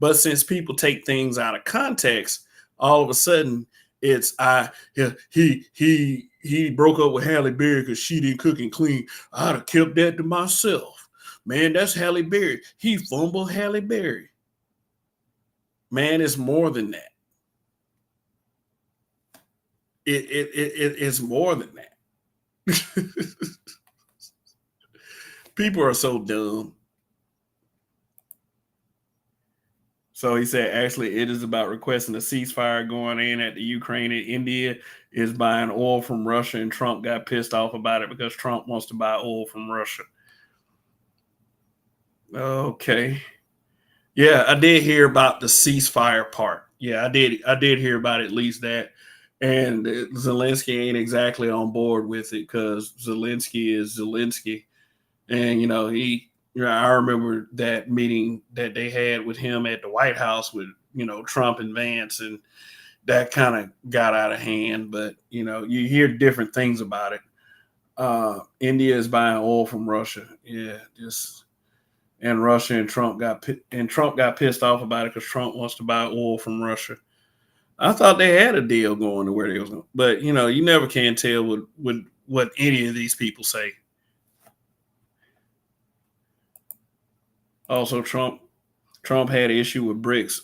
But since people take things out of context, all of a sudden it's he broke up with Halle Berry because she didn't cook and clean. I'd have kept that to myself. Man, that's Halle Berry. He fumbled Halle Berry. Man, it's more than that. It's more than that. People are so dumb. So he said, actually, it is about requesting a ceasefire going in at the Ukraine, and India is buying oil from Russia, and Trump got pissed off about it because Trump wants to buy oil from Russia. Okay. Yeah, I did hear about the ceasefire part. Yeah, I did hear about at least that. And Zelensky ain't exactly on board with it because Zelensky is Zelensky. And, you know, I remember that meeting that they had with him at the White House with, you know, Trump and Vance, and that kind of got out of hand. But, you know, you hear different things about it. India is buying oil from Russia. Yeah, and Russia and Trump got pissed off about it because Trump wants to buy oil from Russia. I thought they had a deal going to where they was going. But, you know, you never can tell with what any of these people say. Also, Trump had an issue with BRICS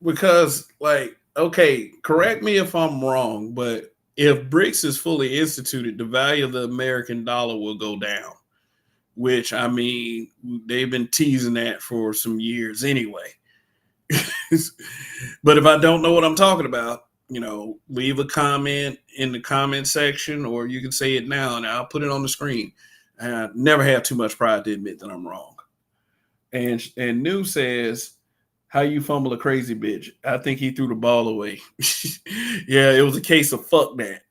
because, like, okay, correct me if I'm wrong, but if BRICS is fully instituted, the value of the American dollar will go down, which, I mean, they've been teasing that for some years anyway. But if I don't know what I'm talking about, you know, leave a comment in the comment section, or you can say it now and I'll put it on the screen. I never have too much pride to admit that I'm wrong. And New says, how you fumble a crazy bitch? I think he threw the ball away. Yeah, it was a case of fuck that.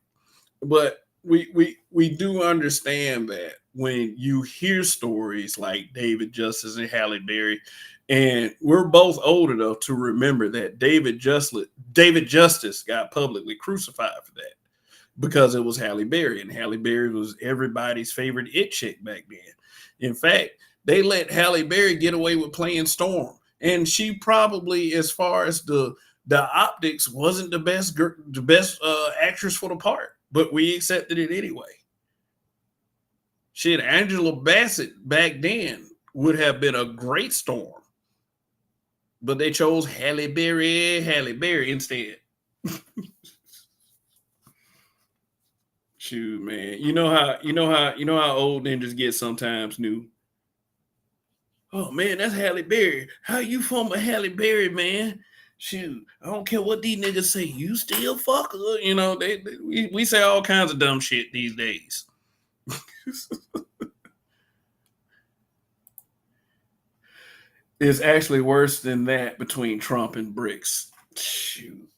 But we do understand that when you hear stories like David Justice and Halle Berry, and we're both old enough to remember that David Justice got publicly crucified for that because it was Halle Berry, and Halle Berry was everybody's favorite it chick back then. In fact, they let Halle Berry get away with playing Storm, and she probably, as far as the optics, wasn't the best actress for the part, but we accepted it anyway. Shit, Angela Bassett back then would have been a great Storm, but they chose Halle Berry instead. Shoot, man, you know how old ninjas get sometimes. New. Oh man, that's Halle Berry. How you from a Halle Berry, man? Shoot, I don't care what these niggas say. You still fuck her. You know, we say all kinds of dumb shit these days. It's actually worse than that between Trump and BRICS. Shoot.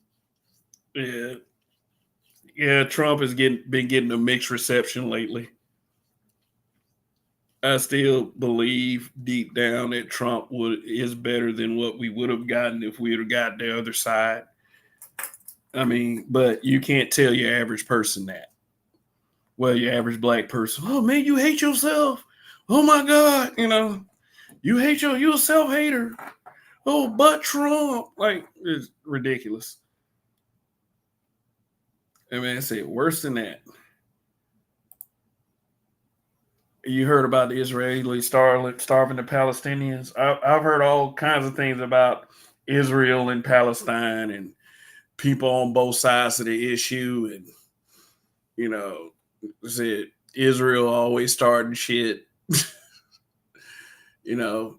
Yeah. Trump has been getting a mixed reception lately. I still believe deep down that Trump is better than what we would have gotten if we would have got the other side. I mean, but you can't tell your average person that. Well, your average black person, oh man, you hate yourself. Oh my God, you know, you a self-hater. Oh, but Trump, like, it's ridiculous. I mean, I say worse than that. You heard about the Israelis starving the Palestinians. I've heard all kinds of things about Israel and Palestine and people on both sides of the issue. And, you know, Israel always starting shit, you know,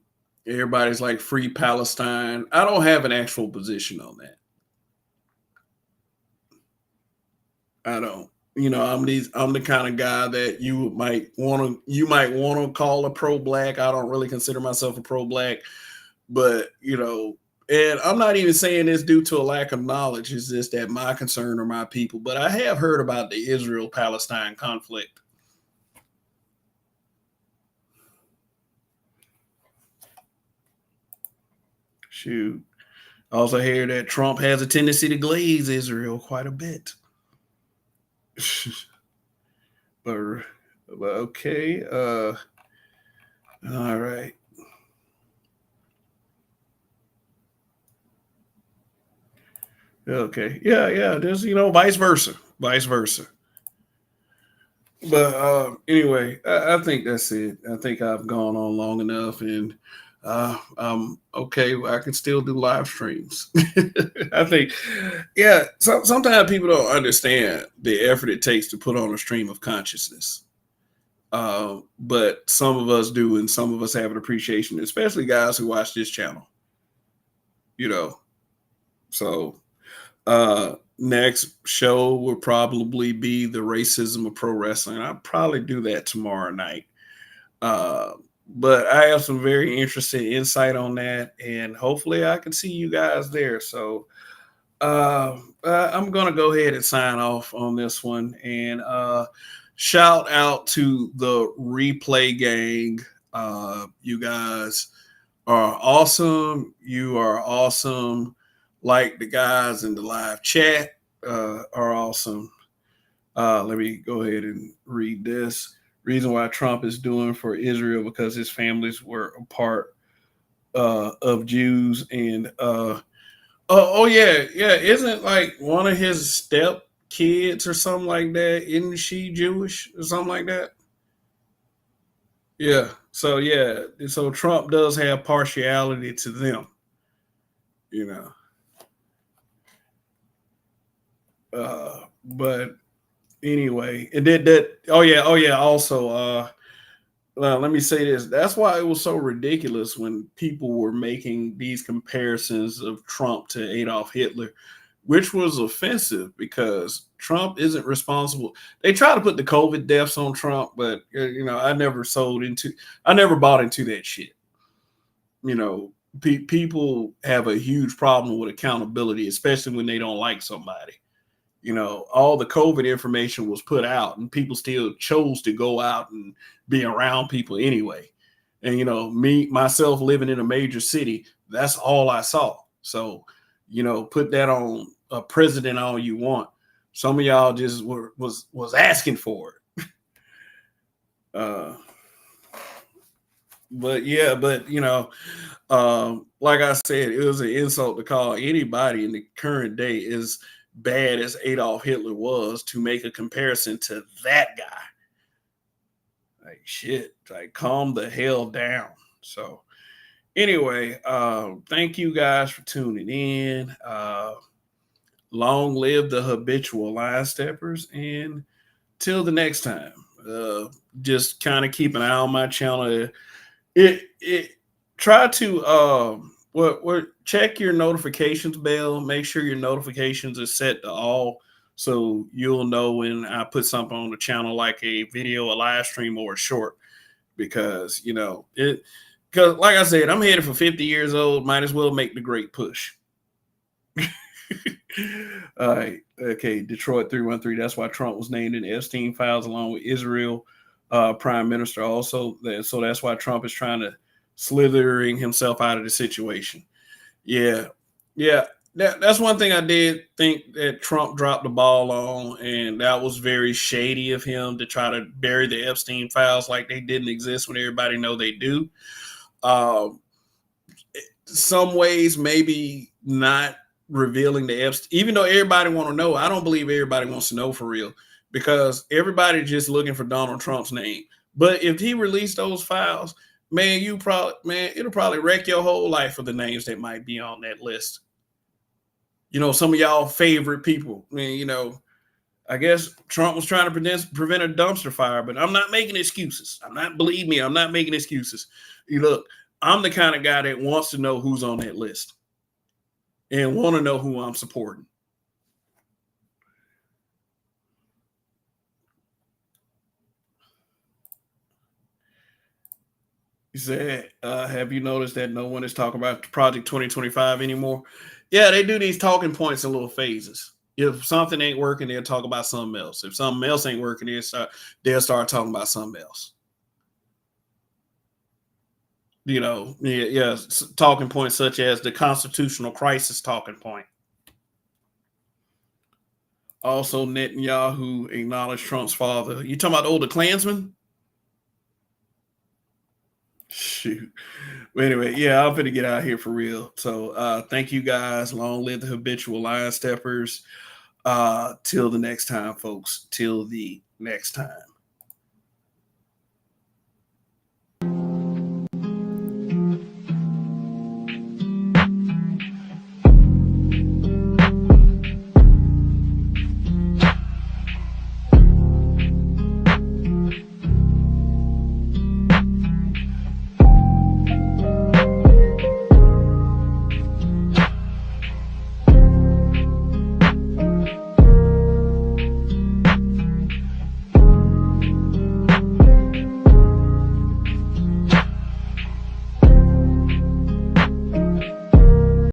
Everybody's like free Palestine. I don't have an actual position on that. I don't. I'm the kind of guy that you might want to call a pro-black. I don't really consider myself a pro-black, but and I'm not even saying this due to a lack of knowledge. It's just that my concern are my people. But I have heard about the Israel-Palestine conflict. Shoot. I also hear that Trump has a tendency to glaze Israel quite a bit. but okay. All right. Okay. Yeah. There's vice versa. But anyway, I think that's it. I think I've gone on long enough, and okay. I can still do live streams. I think, yeah. Sometimes people don't understand the effort it takes to put on a stream of consciousness. But some of us do, and some of us have an appreciation, especially guys who watch this channel. So next show will probably be the racism of pro wrestling. I'll probably do that tomorrow night. But I have some very interesting insight on that, and hopefully I can see you guys there. So I'm gonna go ahead and sign off on this one, and shout out to the replay gang. You guys are awesome. You are awesome. Like the guys in the live chat are awesome. Let me go ahead and read this. Reason why Trump is doing for Israel because his families were a part of Jews. And yeah. Isn't like one of his step kids or something like that? Isn't she Jewish or something like that? Yeah. So Trump does have partiality to them. But anyway, it did that. Oh yeah. Also, let me say this. That's why it was so ridiculous when people were making these comparisons of Trump to Adolf Hitler, which was offensive because Trump isn't responsible. They try to put the COVID deaths on Trump, but I never bought into that shit. People have a huge problem with accountability, especially when they don't like somebody. All the COVID information was put out and people still chose to go out and be around people anyway. And, myself living in a major city, that's all I saw. So, put that on a president all you want. Some of y'all just was asking for it. But like I said, it was an insult to call anybody in the current day as bad as Adolf Hitler was to make a comparison to that guy. Like shit, like calm the hell down. So anyway, thank you guys for tuning in. Long live the habitual line steppers, and till the next time, just kind of keep an eye on my channel. Try to check your notifications bell. Make sure your notifications are set to all, so you'll know when I put something on the channel, like a video, a live stream, or a short. Because because like I said, I'm headed for 50 years old. Might as well make the great push. All right, okay. Detroit 313. That's why Trump was named in the Epstein files along with Israel prime minister. Also, so that's why Trump is trying to slithering himself out of the situation. Yeah. That's one thing I did think that Trump dropped the ball on, and that was very shady of him to try to bury the Epstein files like they didn't exist when everybody know they do. Some ways, maybe not revealing the Epstein, even though everybody want to know. I don't believe everybody wants to know for real, because everybody just looking for Donald Trump's name. But if he released those files, man, it'll probably wreck your whole life for the names that might be on that list. Some of y'all favorite people. I guess Trump was trying to prevent a dumpster fire, but I'm not making excuses. I'm not making excuses. Look, I'm the kind of guy that wants to know who's on that list and want to know who I'm supporting. He said, have you noticed that no one is talking about Project 2025 anymore? Yeah, they do these talking points in little phases. If something ain't working, they'll talk about something else. If something else ain't working, they'll start talking about something else. You know, yeah, talking points such as the constitutional crisis talking point. Also, Netanyahu acknowledged Trump's father. You talking about the Klansman? Shoot. But anyway, yeah, I'm gonna get out of here for real. So thank you guys. Long live the habitual line steppers. Till the next time, folks. Till the next time.